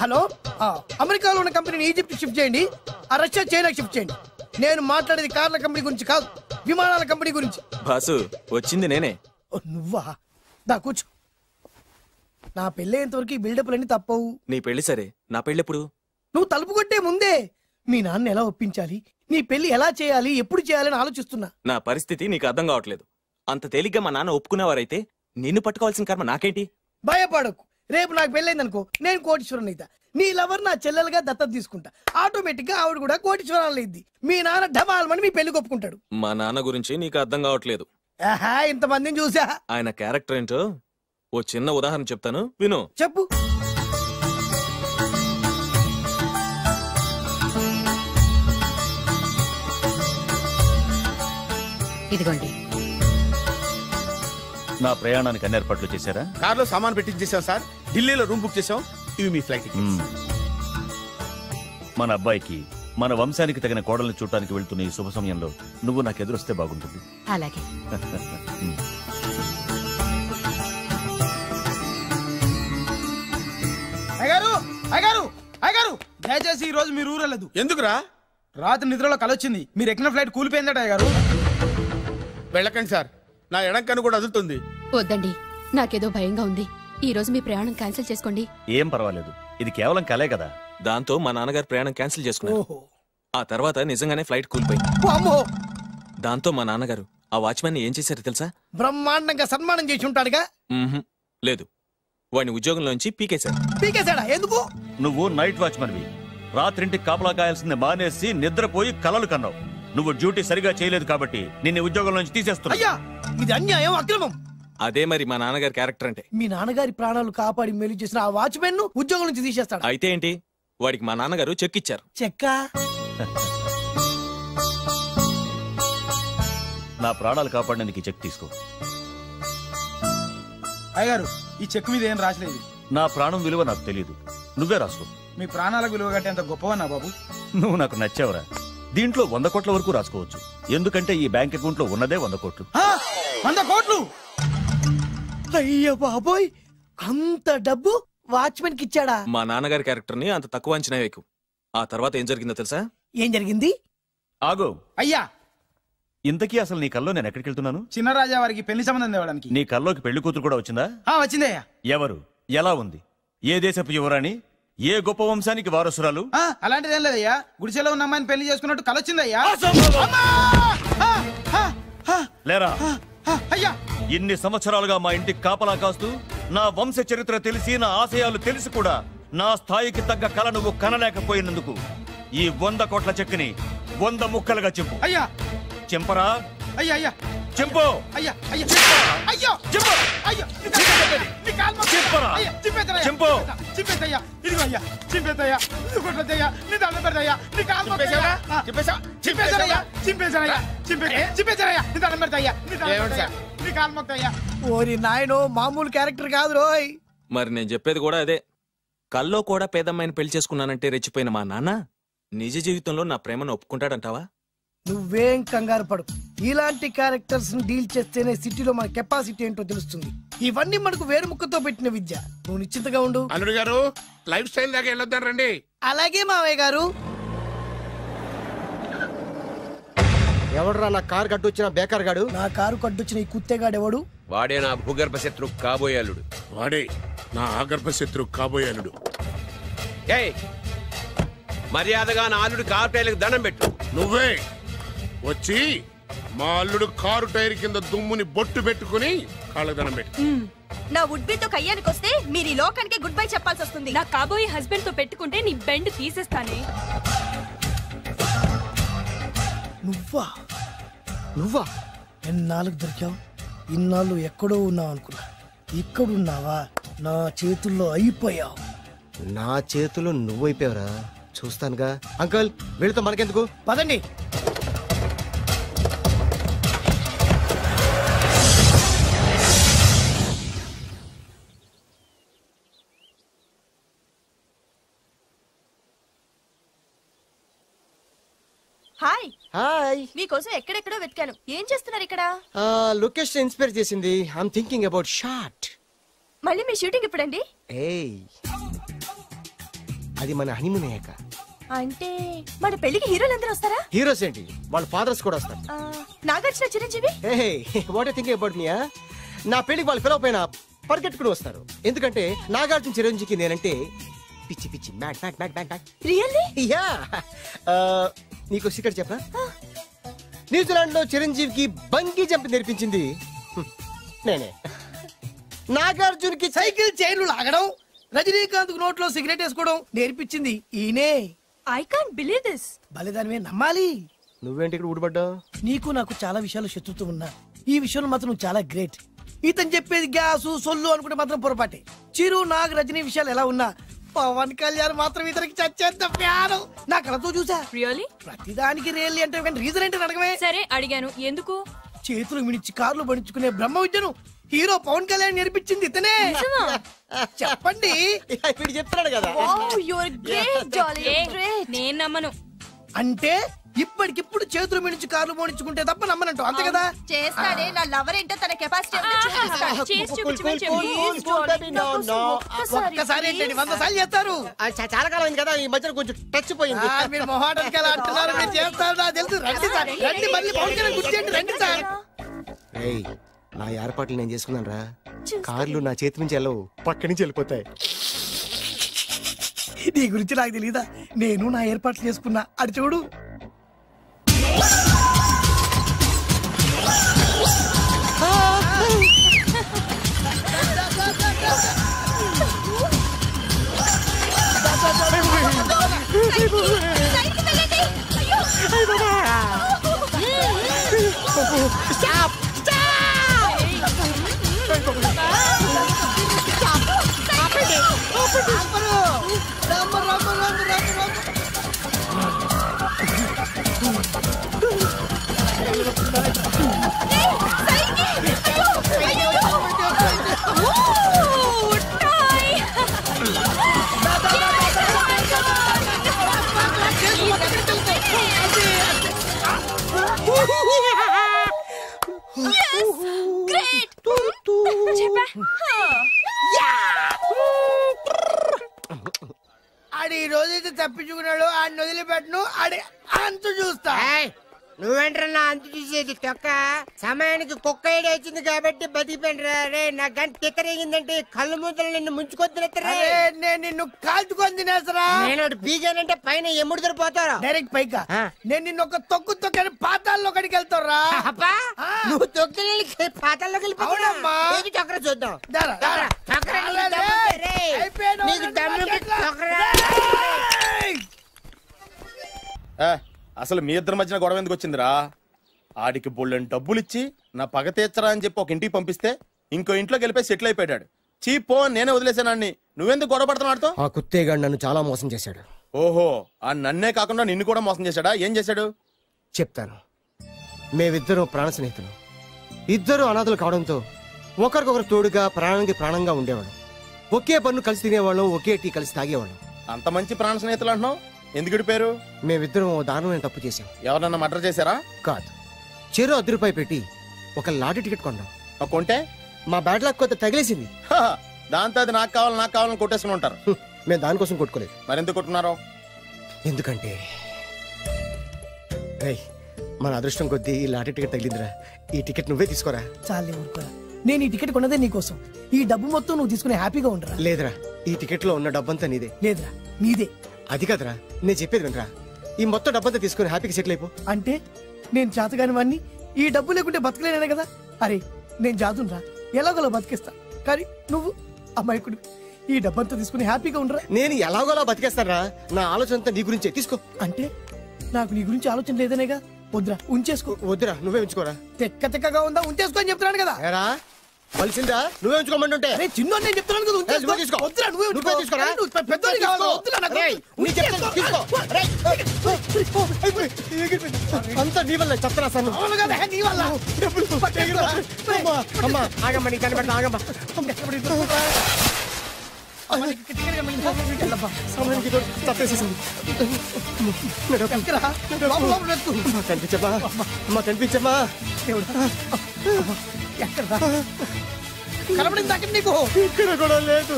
హలో, అమెరికాలో ఉన్న కంపెనీని ఈజిప్ట్ షిఫ్ట్ చేయండి, రష్యా చైనాకి షిఫ్ట్ చేయండి. నేను మాట్లాడేది కార్ల కంపెనీ గురించి కాదు, విమానాల కంపెనీ గురించి. బాసు వచ్చింది నేనే. నువ్వా? దా కూర్చో. నా పెళ్ళి అయ్యేంతవరకు ఈ బిల్డప్లన్నీ తప్పవు. నీ పెళ్లి సరే, నా పెళ్ళెప్పుడు? నువ్వు తలుపు కొట్టే ముందే మీ నాన్న ఎలా ఒప్పించాలి, నీ పెళ్లి ఎలా చేయాలి, ఎప్పుడు చేయాలని ఆలోచిస్తున్నా. నా పరిస్థితి నీకు అర్థం కావట్లేదు. అంత తేలిగ్గా మా నాన్న ఒప్పుకునేవారైతే నిన్ను పట్టుకోవాల్సిన కర్మ నాకేంటి? భయపడకు, రేపు నాకు పెళ్ళైందనుకో నేను కోటీశ్వరుని అయితా. నీ లవర్ నా చెల్లెలుగా దత్తత తీసుకుంటా. ఆటోమేటిక్ గా ఆవిడ కూడా కోటీశ్వరాలు అయింది. మీ నాన్న ఢమాల్మని మీ పెళ్లి ఒప్పుకుంటాడు. మా నాన్న గురించి నీకు అర్థం కావట్లేదు. ఆహా, ఇంతమందిని చూసా. ఆయన క్యారెక్టర్ ఏంటో ఓ చిన్న ఉదాహరణ చెప్తాను, విను. చెప్పు. ఇదిగోండి. నా ప్రయాణానికి అన్ని ఏర్పాట్లు చేశారా? కార్లో సామాన్ పెట్టించేసాం సార్, ఢిల్లీలో రూమ్ బుక్ చేసాం. ఇవి మీ ఫ్లైట్ టికెట్స్. మన అబ్బాయికి మన వంశానికి తగిన కోడల్ని చూడటానికి వెళ్తున్న ఈ శుభ సమయంలో నువ్వు నాకు ఎదురొస్తే బాగుంటుంది. అలాగే. అయ్యగారు, అయ్యగారు, అయ్యగారు, దయచేసి ఈ రోజు మీరు ఊరెళ్ళదు. ఎందుకురా? రాత్రి నిద్రలో కలొచ్చింది, మీరు ఎక్కిన ఫ్లైట్ కూలిపోయిందట. అయ్యగారు వెళ్ళకండి సార్, నా ఎడంకన్ను కూడా అదులుతుంది. వద్దండి, నాకేదో భయంగా ఉంది. ఈ రోజు మీ ప్రయాణం క్యాన్సిల్ చేసుకోండి. ఏం పర్వాలేదు, ఇది కేవలం కలే కదా. దాంతో మా నాన్నగారు ప్రయాణం క్యాన్సిల్ చేసుకున్నారు. ఆ తర్వాత నిజంగానే ఫ్లైట్ కూలిపోయింది. దాంతో మా నాన్నగారు ఆ వాచ్మెన్ ఏం చేశారో తెలుసా? బ్రహ్మాండంగా సన్మానం చేసి ఉంటాడుగా. లేదు, వాడిని ఉద్యోగంలోంచి పీకేశారు. పీకేశాడా? ఎందుకు? నువ్వు నైట్ వాచ్మన్వి, రాత్రింటికి కాపలా కాయాల్సింది మానేసి నిద్రపోయి కలలు కన్నావు. నువ్వు డ్యూటీ సరిగా చేయలేదు కాబట్టి నిన్ను ఉద్యోగంలోంచి తీసేస్తున్నా. అయ్యా, ఇది అన్యాయం, అక్రమం. అదే మరి మా నాన్నగారి క్యారెక్టర్ అంటే. మీ నాన్నగారి ప్రాణాలు కాపాడి మేలు చేసిన ఆ వాచ్మెన్ ను ఉద్యోగం నుంచి తీసేస్తాడు. అయితే ఏంటి, వాడికి మా నాన్నగారు చెక్ ఇచ్చారు. చెక్కా? నా ప్రాణాలు కాపాడడానికి చెక్ తీసుకో. అయ్యగారు, ఈ చెక్ మీద ఏం రాసలేదు. నా ప్రాణం విలువ నాకు తెలియదు, నువ్వే రాసుకో. మీ ప్రాణాలకు విలువ కట్టేంత గొప్పవన్నా బాబు. నువ్వు నాకు నచ్చావురా. దీంట్లో 100 కోట్ల వరకు రాసుకోవచ్చు, ఎందుకంటే ఈ బ్యాంక్ అకౌంట్ లో ఉన్నదే 100 కోట్లు. 100 కోట్లు? అయ్యో బాబోయ్, అంత డబ్బు వాచ్మెన్ కి ఇచ్చాడా? మా నాన్నగారి క్యారెక్టర్ ని అంత తక్కువ అంచనా వేయకు. ఆ తర్వాత ఏం జరిగిందో తెలుసా? ఏం జరిగింది? ఆగో. అయ్యా, ఇంతకీ అసలు నీ కల్లో నేను ఎక్కడికి వెళ్తున్నాను? చిన్నరాజా వారికి పెళ్లి సంబంధం తేవడానికి. నీ కల్లోకి పెళ్లి కూతురు కూడా వచ్చిందా? వచ్చిందయ్యా. ఎవరు? ఎలా ఉంది? ఏ దేశపు యువరాణి? ఏ గొప్ప వంశానికి వారసురాలు? అలాంటిదేం లేదయ్యా, గుడిసెలో ఉన్న అమ్మాయిని పెళ్లి చేసుకున్నట్టు కలొచ్చిందయ్యా. లేరా? అయ్యా, ఇన్ని సంవత్సరాలుగా మా ఇంటికి కాపలా కాస్తూ నా వంశ చరిత్ర తెలిసి నా ఆశయాలు తెలిసి కూడా నా స్థాయికి తగ్గ కళ నువ్వు కనలేకపోయినందుకు ఈ 100 కోట్ల చెక్కుని 100 ముక్కలుగా చెప్పు. అయ్యా. చెంపరా? అయ్యా, అయ్యా, చెంపు. అయ్యా, అయ్యా, అయ్యో, అయ్యో, చెంపు. చింపేదయ్యా, ఇదిగో అయ్యా, చింపేదయ్యా, కొట్టదయ్యా, నీ దండం పెడదయ్యా, నీ కాలు మొక్కుదయ్యా, చింపేదయ్యా, చింపేదయ్యా, చింపేదయ్యా, నీ దండం పెడదయ్యా, నీ కాలు మొక్కుదయ్యా. ఓరి నాయనో, మామూలు క్యారెక్టర్ కాదు రోయ్. మరి నేను చెప్పేది కూడా అదే. కల్లో కూడా పేదమ్మాయిని పెళ్లి చేసుకున్నానంటే రెచ్చిపోయిన మా నాన్న నిజ జీవితంలో నా ప్రేమను ఒప్పుకుంటాడంటావా? నువ్వేం కంగారు పడు, ఇలాంటి క్యారెక్టర్స్ ని డీల్ చేస్తేనే సిటీలో మన కెపాసిటీ ఏంటో తెలుస్తుంది. ఇవన్నీ మనకు వేరు ముక్కతో పెట్టిన విద్య. నువ్వు నిశ్చింతగా ఉండు. అల్లుడు గారు, లైఫ్ స్టైల్ దాకా వెళ్ళొద్దాం రండి. అలాగే మావయ్య గారు. ఎవడరా నా కారు కట్టొచ్చిన బేకార్ గాడు? నా కారు కట్టొచ్చిన ఈ కుత్తేగాడు ఎవడు? వాడే నా భూగర్భ శత్రు కాబోయాలుడు. వాడే నా ఆగర్భ శత్రు కాబోయాలుడు. ఏయ్, మర్యాదగా నా అల్లుడు కారు టైర్లకు దండం పెట్టు. నువ్వే వచ్చి మా అల్లుడు కారు టైర్ కింద దుమ్ముని బొట్టు పెట్టుకుని కాళ్ళకు దండం పెట్టు. నా వుడ్బీతో కయ్యానికి వస్తే మీరు ఈ లోకానికి గుడ్ బై చెప్పాల్సి వస్తుంది. నా కాబోయే హస్బెండ్ తో పెట్టుకుంటే నీ బెండ్ తీసేస్తానే. నువ్వా? నువ్వా? ఎన్నాళ్ళకు దొరికావు? ఇన్నాళ్ళు ఎక్కడో ఉన్నావు అనుకున్నా, ఇక్కడున్నావా? నా చేతుల్లో అయిపోయావు. నా చేతిలో నువ్వైపోయావురా, చూస్తానుగా. అంకుల్, వీళ్ళతో మనకెందుకు, పదండి. హాయ్. హాయ్. మీకోసం ఎక్కడెక్కడో వెతికాను. ఏం చేస్తున్నారు ఇక్కడ? లొకేషన్ ఇన్స్పైర్ చేసింది. I'm thinking about short. మళ్ళీ మీ షూటింగ్ ఎప్పుడండి? ఏయ్ అది మన హనీమూన్ అయ్యాక. అంటే మన పెళ్లికి హీరోలందరూ వస్తారా? హీరోస్ ఏంటి, వాళ్ళ ఫాదర్స్ కూడా వస్తారు. Nagarjuna, Chiranjeevi. What thinking about me? నా పెళ్లికి వాళ్ళు పిలవపోయినా పరిగెట్టుకుని వస్తారు. ఎందుకంటే నాగార్జున చిరంజీవికి నేనంటే పిచ్చి పిచ్చి mad mad mad mad mad. Really? Yeah. నీకు సీక్రెట్ చెప్పనా? న్యూజిలాండ్ లో చిరంజీవికి బంగీ జంప్ నేర్పించింది నేనే. నాగార్జున్కి సైకిల్ చైర్లు లాగడం, రజనీకాంత్ నోట్లో సిగరెట్ వేసుకోవడం నేర్పించింది ఈయనే. I can't believe this. బలిదానమే నమ్మాలి. నువ్వేంటి ఇక్కడ ఊడిపడ్డావు? నీకు నాకు చాలా విషయాలు శత్రుత్వం ఉన్నా ఈ విషయంలో మాత్రం నువ్వు చాలా గ్రేట్. ఇతను చెప్పేది గ్యాసు సొల్లు అనుకుంటే మాత్రం పొరపాటే. చిరు, నాగ్, రజనీ విషయాలు ఎలా ఉన్నా పవన్ కళ్యాణ్ మాత్రం ఇతనికి చచ్చేంత ప్యాను నా కళతో చూసా. రియల్లీ? ప్రతిదానికి రియల్లీ అంటే రీజన్ ఏంటి అడగమే. సరే అడిగాను, ఎందుకు? చేతులు మిడిచి కార్లు పడించుకునే బ్రహ్మ విద్యను హీరో పవన్ కళ్యాణ్ నేర్పించింది ఇతనే. చెప్పండి. చెప్తున్నాడు కదా. నేను నమ్మను. అంటే ఇప్పటికిప్పుడు చేతులు మిడిచి కార్లు పోనించుకుంటే తప్ప నమ్మనంటూ అంతే కదా. చేస్తాడే నా లవర్ ఏంటో తన కెపాసిటీ ఒక్కసారి ఏంటండి 100 సార్లు చేస్తారు. చాలా కాలం అయింది కదా, ఈ మధ్యన కొంచెం టచ్ పోయింది. మీరు మొహాటానికి ఎలా అంటున్నారు? మీరు చేస్తారు నాకు తెలుసు. రండి సార్, రండి, మళ్ళీ పవన్ కళ్యాణ్ గుర్తేంటి, రండి సార్. నా ఏర్పాట్లు నేను చేసుకున్నాను రా. కార్లు నా చేతి నుంచి వెళ్ళవు, పక్క నుంచి వెళ్ళిపోతాయి. నీ గురించి నాకు తెలీదా? నేను నా ఏర్పాట్లు చేసుకున్నా. అది చూడు. ఆడి ఈ రోజైతే తప్పించుకున్నాడు, ఆడిని వదిలిపెట్టను. ఆడి అంత చూస్తా. నువ్వేంట్రన్నా అంత చూసేది తొక్క? సమయానికి కుక్క ఏడి వచ్చింది కాబట్టి బతికిపోయినరా రే. నా గంట తిక్కరేగిందంటే కళ్ళు మూతలు నిన్ను ముంచుకొద్దులెత్తరా. నేను నిన్ను కాల్చుకొని తినేసరా. నేను బీగానంటే పైన ఎముడు దొరిపోతారా డైరెక్ట్ పైగా. నేను నిన్ను ఒక తొక్కు తొక్కని పాతాల్లో కడికి వెళ్తారా. నువ్వు తొక్కి పాతాల్లోకి వెళ్ళిపోతావమ్మా. చక్ర చూద్దాం. నీకు అసలు మీ ఇద్దరి మధ్యన గొడవ ఎందుకు వచ్చిందిరా? ఆడికి బోళ్ళని డబ్బులు ఇచ్చి నా పగ తీర్చరా అని చెప్పి ఒక ఇంటికి పంపిస్తే ఇంకో ఇంట్లోకి వెళ్ళిపోయి సెటిల్ అయిపోయాడు. చీపో నేనే వదిలేసానాన్ని. నువ్వెందుకు గొడవ పడుతున్నాడుతో? ఆ కుత్తేగాడు నన్ను చాలా మోసం చేశాడు. ఓహో, ఆ నన్నే కాకుండా నిన్ను కూడా మోసం చేశాడా? ఏం చేశాడు చెప్తాను. మేమిద్దరం ప్రాణ స్నేహితులు. ఇద్దరు అనాథలు కావడంతో ఒకరికొకరు తోడుగా ప్రాణానికి ప్రాణంగా ఉండేవాళ్ళం. ఒకే పన్ను కలిసి తినేవాళ్ళం, ఒకే టీ కలిసి తాగేవాళ్ళం. అంత మంచి ప్రాణ స్నేహితులు అంటున్నావు, ఎందుకు పేరు? మేమిద్దరం దారుణమైన తప్పు చేశాం. ఎవరన్నా మర్డర్ చేశారా? కాదు, చెరో ₹10 పెట్టి ఒక లాటరీ టికెట్ కొన్నాం. కొంటే మా బ్యాడ్ లక్ కొత్త తగిలేసింది. దాంతో అది నాకు కావాలని కొట్టేసుకుని ఉంటారు. మేము దానికోసం కొట్టుకోలేదు. మరెందుకు కొట్టుకున్నారో? ఎందుకంటే మన అదృష్టం కొద్దీ ఈ లాటరీ టికెట్ తగిలిందిరా. ఈ టికెట్ నువ్వే తీసుకోరా. చాలే ఊరుకోరా. నేను ఈ టికెట్ కొన్నదే నీకోసం. ఈ డబ్బు మొత్తం నువ్వు తీసుకుని హ్యాపీగా ఉండరా. లేదురా, ఈ టికెట్ లో ఉన్న డబ్బంతా నీదే. లేదురా, నీదే. అది కదరా, నేను చెప్పేది వినరా. ఈ మొత్తం డబ్బంతా తీసుకుని హ్యాపీగా సెటిల్ అయిపో. అంటే నేను చేతగాని వాడిని, ఈ డబ్బు లేకుంటే బతకలేనే కదా. అరే నేను జాదునరా, ఎలాగోలా బతికేస్తా. కానీ నువ్వు అమాయకుడు, ఈ డబ్బంతా తీసుకుని హ్యాపీగా ఉండరా. నేను ఎలాగోలా బతికేస్తారా? నా ఆలోచన అంతా నీ గురించే. తీసుకో. అంటే నాకు నీ గురించి ఆలోచన లేదనేగా. వద్దురా, ఉంచేసుకో. వద్దురా, నువ్వే ఉంచుకోరా. తెక్కగా ఉందా, ఉంచేసుకో అని చెప్తున్నాను కదా. కలిసిందా? నువ్వే ఉంచుకోమంటుంటే చిన్న నేను చెప్తున్నాను కదా. తీసుకో. వద్దురా, నువ్వే తీసుకోరా. పెద్దోడి కావాలి. వద్దురా నాకు. అంతా నీ వల్ల చెప్తారా సార్? అవును కదా, నీ వల్ల. అమ్మా ఆగమ్మా, నీ కనిపెట్ట ఆగమ్మా. కనిపించమ్మా. కనబడింది దాకా నీకు ఇక్కడ కూడా లేదు.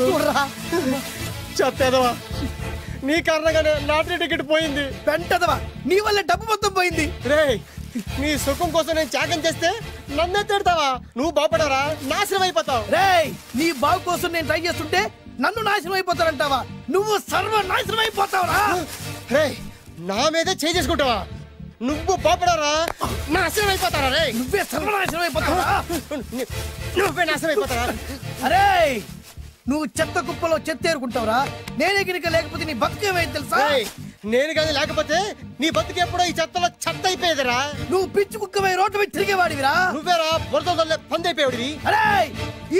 చెత్తేదవా, నీ కారణంగానే లాటరీ టికెట్ పోయింది. వెంటదవా, నీ వల్ల డబ్బు మొత్తం పోయింది. రే, నీ సుఖం కోసం నేను త్యాగం చేస్తే నన్నే తిడతావా? నువ్వు బాగుపడరా, నాశనం అయిపోతావు. రే, నీ బాగు కోసం నేను ట్రై చేస్తుంటే నన్ను నాశనం అయిపోతానంటావా? నువ్వు సర్వనాశనం అయిపోతావురా. రే, నా మీదే చేసుకుంటావా? నువ్వు బాగుపడరా, నాశనం అయిపోతారా? రే, నువ్వే సర్వనాశనం అయిపోతావా? నువ్వే నాశనం అయిపోతారా? అరే, నువ్వు చెత్త కుప్పలో చెత్త ఏరుకుంటావురా. నేనే గిరిక లేకపోతే నీ బతుకేమైంది తెలుసా? నేను కానీ లేకపోతే నీ బతుకు ఎప్పుడో ఈ చెత్తలో చెత్త అయిపోయేదిరా. నువ్వు పిచ్చి కుక్కమై రోడ్డు మీద తిరిగేవాడివిరా. నువ్వేరా బురదలే పంది అయిపోయాడివి. అరే,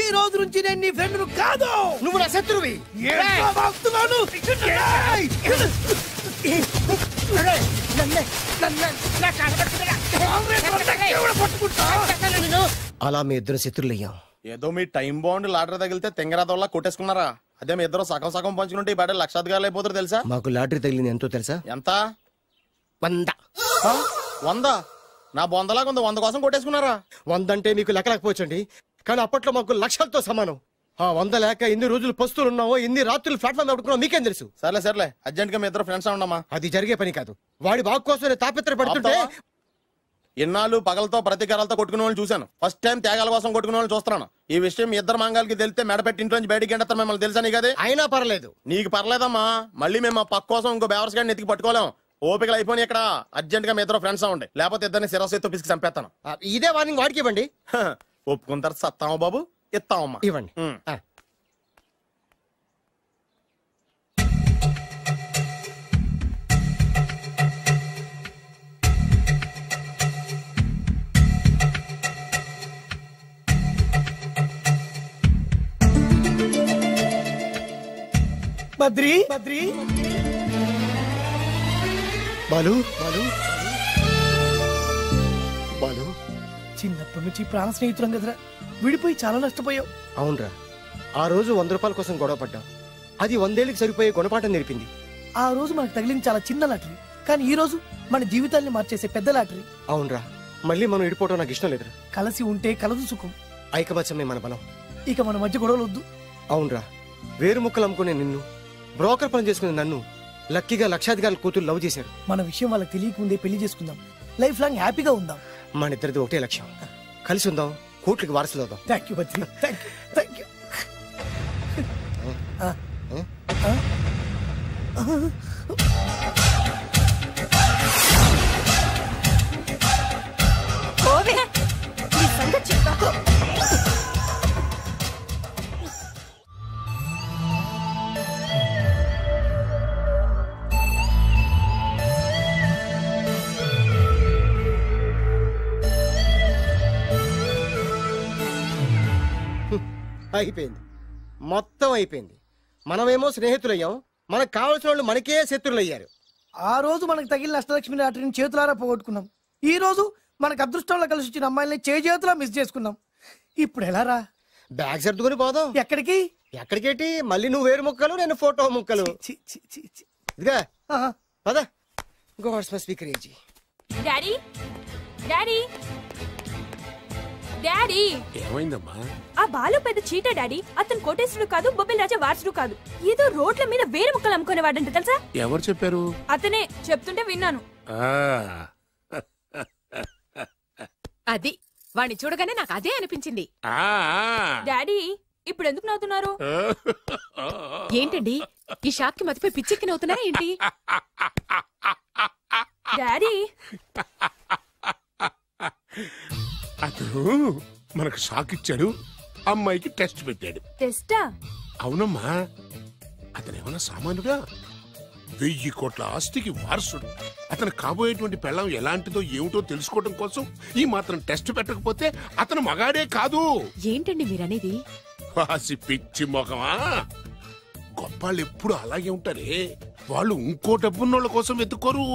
ఈ రోజు నుంచి నేను నీ ఫ్రెండ్ కాదు, నువ్వు నా శత్రువి. అలా మీ ఇద్దరు శత్రులయ్యాం. ఏదో మీ టైం బాండ్ లాటరీ తగిలితే తెంగరాదోళ్ళ కొట్టేసుకున్నారా? అదే మీ ఇద్దరు సగం సగం పంచుకుంటే ఈ బయట లక్షాధికారులు అయిపోతారు తెలుసా? మాకు లాటరీ తగిలింది ఎంతో తెలుసా? ఎంత? 100. 100? నా బొందలాగా ఉంది, 100 కోసం కొట్టేసుకున్నారా? 100 అంటే మీకు లెక్కలేకపోవచ్చండి, కానీ అప్పట్లో మాకు లక్షలతో సమానం. ఆ 100 లేక ఎన్ని రోజులు పస్తులు ఉన్నావో, ఎన్ని రాత్రులు ప్లాట్ఫామ్ పెట్టుకున్నావు మీకేం తెలుసు? సర్లే అర్జెంట్ గా మీ ఇద్దరు ఫ్రెండ్స్ ఉండమ్మా. అది జరిగే పని కాదు. వాడి బాగు కోసం తాపిత్ర పడుతుంటే ఇన్నాళ్ళు పగలతో ప్రతీకారాలతో కొట్టుకునే వాళ్ళు చూశాను. ఫస్ట్ టైం త్యాగాల కోసం కొట్టుకునే వాళ్ళు చూస్తున్నాను. ఈ విషయం మీ ఇద్దరు మంగాలకి తెలిస్తే మెడపెట్టి ఇంట్లోంచి బయటికి ఎండతారు. మిమ్మల్ని తెలుసా నీకు? అది అయినా పర్లేదు. నీకు పర్లేదమ్మా, మళ్ళీ మేము మా పక్క కోసం ఇంకో బేవర్స్ గాడిని ఎత్తికి పట్టుకోలేం. ఓపికలు అయిపోయి ఇక్కడ అర్జెంట్ గా మీ ఇద్దరు ఫ్రెండ్స్ అవ్వండి, లేకపోతే ఇద్దరిని శిరస్సు పిసికి చంపేస్తాను. ఇదే వార్నింగ్ వాడికి ఇవ్వండి. ఒప్పుకుంటారు సత్తామా బాబు? ఇస్తామమ్మా. ఇవ్వండి. బద్రి బాలు చిన్నప్పటి నుంచి ప్రాణ స్నేహితులం కదరా, విడిపోయి చాలా నష్టపోయావు. అవునరా, ఆ రోజు 100 రూపాయల కోసం గొడవ పడ్డాం. అది 100 ఏళ్ళకి సరిపోయే గుణపాఠం నేర్పింది. ఆ రోజు మనకు తగిలింది చాలా చిన్న లాటరీ, కానీ ఈ రోజు మన జీవితాన్ని మార్చేసే పెద్ద లాటరీ. అవునరా, మళ్ళీ మనం ఇడిపోవడం నాకు ఇష్టం లేదురా. కలిసి ఉంటే కలదు సుఖం, ఐకమత్యమే మన బలం. ఇక మన మధ్య గొడవలు వద్దు. అవునరా, వేరు ముక్కలు అమ్ముకునే నిన్ను, బ్రోకర్ పని చేసుకునే నన్ను లక్కీగా లక్షాధికారుల కూతురు లవ్ చేశారు. మన విషయం వాళ్ళకి తెలియకముందే పెళ్లి చేసుకుందాం, లైఫ్ లాంగ్ హ్యాపీగా ఉందాం. మన ఇద్దరిది ఒకటే లక్ష్యం, కలిసి ఉందాం, కోట్లకి వారసులు అవుదాం. Thank you Badri, thank you. అయిపోయింది, మొత్తం అయిపోయింది. మనమేమో స్నేహితులయ్యాం, మనకు కావలసిన వాళ్ళు మనకే శత్రులయ్యారు. ఆ రోజు మనకు తగిలిన అష్టలక్ష్మి లాటరీని చేతులారా పోగొట్టుకున్నాం. ఈ రోజు మనకు అదృష్టంలో కలిసి వచ్చిన అమ్మాయిల్ని చేతులా మిస్ చేసుకున్నాం. ఇప్పుడు ఎలా రా? బ్యాగ్ సర్దుకొని పోదాం. ఎక్కడికి? ఎక్కడికేటి? మళ్ళీ నువ్వు వేరు ముక్కలు, నేను ఫోటో ముక్కలు. ఇదిగా పద. God's must be crazy. Daddy daddy daddy ఏమైందమ్మా? ఆ బాలు పెద్ద చీట డాడీ. అతను కోటేశ్వరుడు కాదు, బొబ్బిల్ రాజా వారసుడు కాదు. ఏదో రోడ్ల మీద వేరే ముక్కలు అమ్ముకునేవాడంట తెలుసా? ఎవరు చెప్పారు? అతనే చెప్తుంటే విన్నాను. అది వాణ్ణి చూడగానే నాకు అదే అనిపించింది. డాడీ ఇప్పుడు ఎందుకు నవ్వుతున్నారు? ఏంటండి ఈ షాక్ కి మతిపోయి పిచ్చెక్కి నవ్వుతున్నారా ఏంటి? డాడీ అతను మనకు షాక్ ఇచ్చాడు, అమ్మాయికి టెస్ట్ పెట్టాడు. టెస్టా? అవునమ్మా, అతనేమన్నా సామాన్యుడా? 1000 కోట్ల ఆస్తికి వారసుడు. అతను కాబోయేటువంటి పెళ్ళం ఎలాంటిదో ఏమిటో తెలుసుకోవడం కోసం ఈ మాత్రం టెస్ట్ పెట్టకపోతే అతను మగాడే కాదు. ఏంటండి మీరనేది? వాసి పిచ్చి మొఖమా, గొప్పాళ్ళు ఎప్పుడు అలాగే ఉంటారే. వాళ్ళు ఇంకో డబ్బున్నోళ్ళ కోసం వెతుక్కోరు,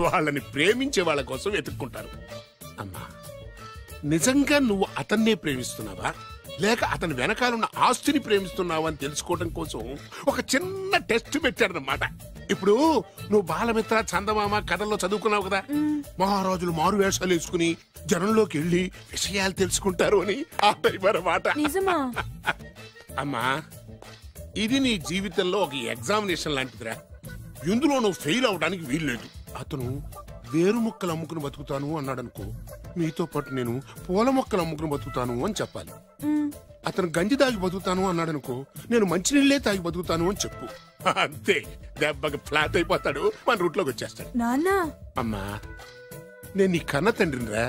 వాళ్ళని ప్రేమించే వాళ్ళ కోసం వెతుక్కుంటారు. అమ్మా, నిజంగా నువ్వు అతన్నే ప్రేమిస్తున్నావా లేక అతని వెనకాలన్న ఆస్తిని ప్రేమిస్తున్నావా అని తెలుసుకోవడం కోసం ఒక చిన్న టెస్ట్ పెట్టాడన్నమాట. ఇప్పుడు నువ్వు బాలమిత్ర చందమామ కథల్లో చదువుకున్నావు కదా, మహారాజులు మారు వేషాలు వేసుకుని జనంలోకి వెళ్ళి విషయాలు తెలుసుకుంటారు అని ఆ టైప్ అన్నమాట. అమ్మా, ఇది నీ జీవితంలో ఒక ఎగ్జామినేషన్ లాంటిదిరా. ఇందులో నువ్వు ఫెయిల్ అవడానికి వీల్లేదు. అతను వేరు మొక్కలు అమ్ముకుని బతుకుతాను అన్నాడనుకో, మీతో పాటు నేను పూల మొక్కలు అమ్ముకుని బతుకుతాను అని చెప్పాలి. అతను గంజి తాగి బతుకుతాను అన్నాడనుకో, నేను మంచినీళ్ళే తాగి బతుకుతాను అని చెప్పు. అంతే, దెబ్బకి ఫ్లాట్ అయిపోతాడు, మన రూట్లోకి వచ్చేస్తాడు. అమ్మా, నేను నీ కన్న తండ్రినిరా.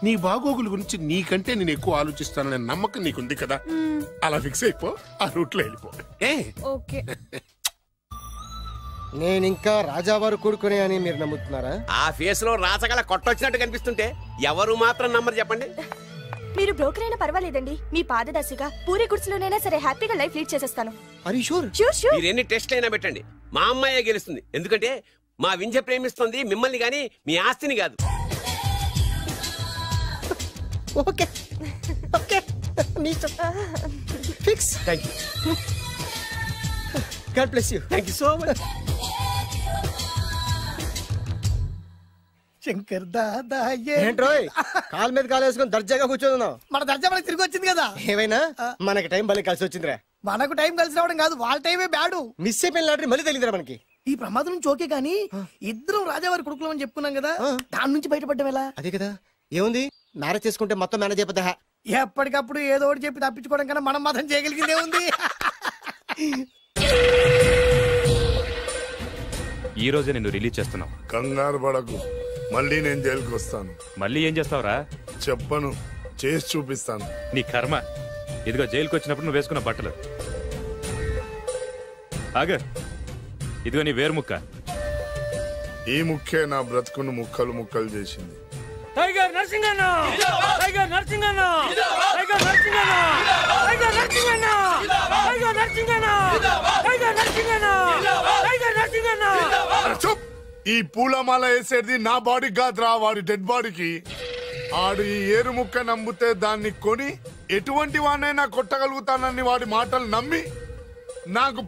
నీ బాగోగుల గురించి నీకంటే నేను ఎక్కువ ఆలోచిస్తాననే నమ్మకం నీకుంది కదా, అలా ఫిక్స్ అయిపో, ఆ రూట్లో వెళ్ళిపో. నేనింకా రాజావారు కొడుకునే అని మీరు నమ్ముతున్నారా? ఆ ఫేస్ లో రాసగల కొట్టొచ్చినట్టు కనిపిస్తుంటే ఎవరు మాత్రం నమ్మరు చెప్పండి. మీరు బ్రోకర్ అయినా పర్వాలేదండి, మీ పాదదర్శిగా పూరి గుడ్స్లోనైనా సరే హ్యాపీగా లైఫ్ లీడ్ చేసేస్తాను. మీరు ఎన్ని టెస్ట్ అయినా పెట్టండి, మా అమ్మాయే గెలుస్తుంది. ఎందుకంటే మా వింజ ప్రేమిస్తుంది మిమ్మల్ని గాని మీ ఆస్తిని కాదు. Okay okay, fix. Thank you. God bless you. Thank you so much. Shankar Dada ఏంట్రోయ్ కాలు మీద కాలు వేసుకొని దర్జాగా కూర్చోదున్నావు? మన దర్జా మనకి తిరిగి వచ్చింది కదా. ఏమైనా మనకి టైం భలే కలిసి వచ్చిందిరా. మనకు టైం కలిసి రావడం కాదు, వాళ్ళ టైమే బ్యాడు. మిస్ అయిపోయిన లాటరీ మళ్ళీ తెలియదురా మనకి. ఈ ప్రమాదం నుంచి ఓకే గానీ ఇద్దరం రాజావారి కొడుకులం అని చెప్పుకున్నాం కదా, దాని నుంచి బయటపడ్డం ఎలా? అదే కదా, ఏముంది మ్యారేజ్ చేసుకుంటే మొత్తం మేనేజ్ అయిపోతా. ఎప్పటికప్పుడు ఏదో ఒకటి చెప్పి తప్పించుకోవడం కన్నా మనం మాత్రం చేయగలిగిందే ఉంది. ఈ రోజే నిన్ను రిలీజ్ చేస్తున్నావు. కంగారు పడకు, మళ్ళీ నేను జైలుకి వస్తాను. మళ్ళీ ఏం చేస్తావురా? చెప్పను, చేసి చూపిస్తాను. నీ కర్మ. ఇదిగో జైలుకి వచ్చినప్పుడు నువ్వు వేసుకున్న బట్టలు. ఆగ, ఇదిగో నీ వేరు ముక్క. ఈ ముక్కే నా బ్రతుకును ముక్కలు ముక్కలు చేసింది. టైగర్ నర్సింగన్న, టైగర్ నర్సింగన్న, టైగర్ నర్సింగన్న, టైగర్ నర్సింగన్న, టైగర్ నర్సింగన్న, టైగర్ నర్సింగన్న, టైగర్ నర్సింగన్న. చూప్, ఈ పూలమాల వేసేది నా బాడీ కాదురా, వాడి డెడ్ బాడీకి. ఆడు ఈ ఏరు ముక్క నమ్మితే దాన్ని కొని ఎటువంటి వాడినైనా కొట్టగలుగుతానని వాడి మాటలు నమ్మి నాకు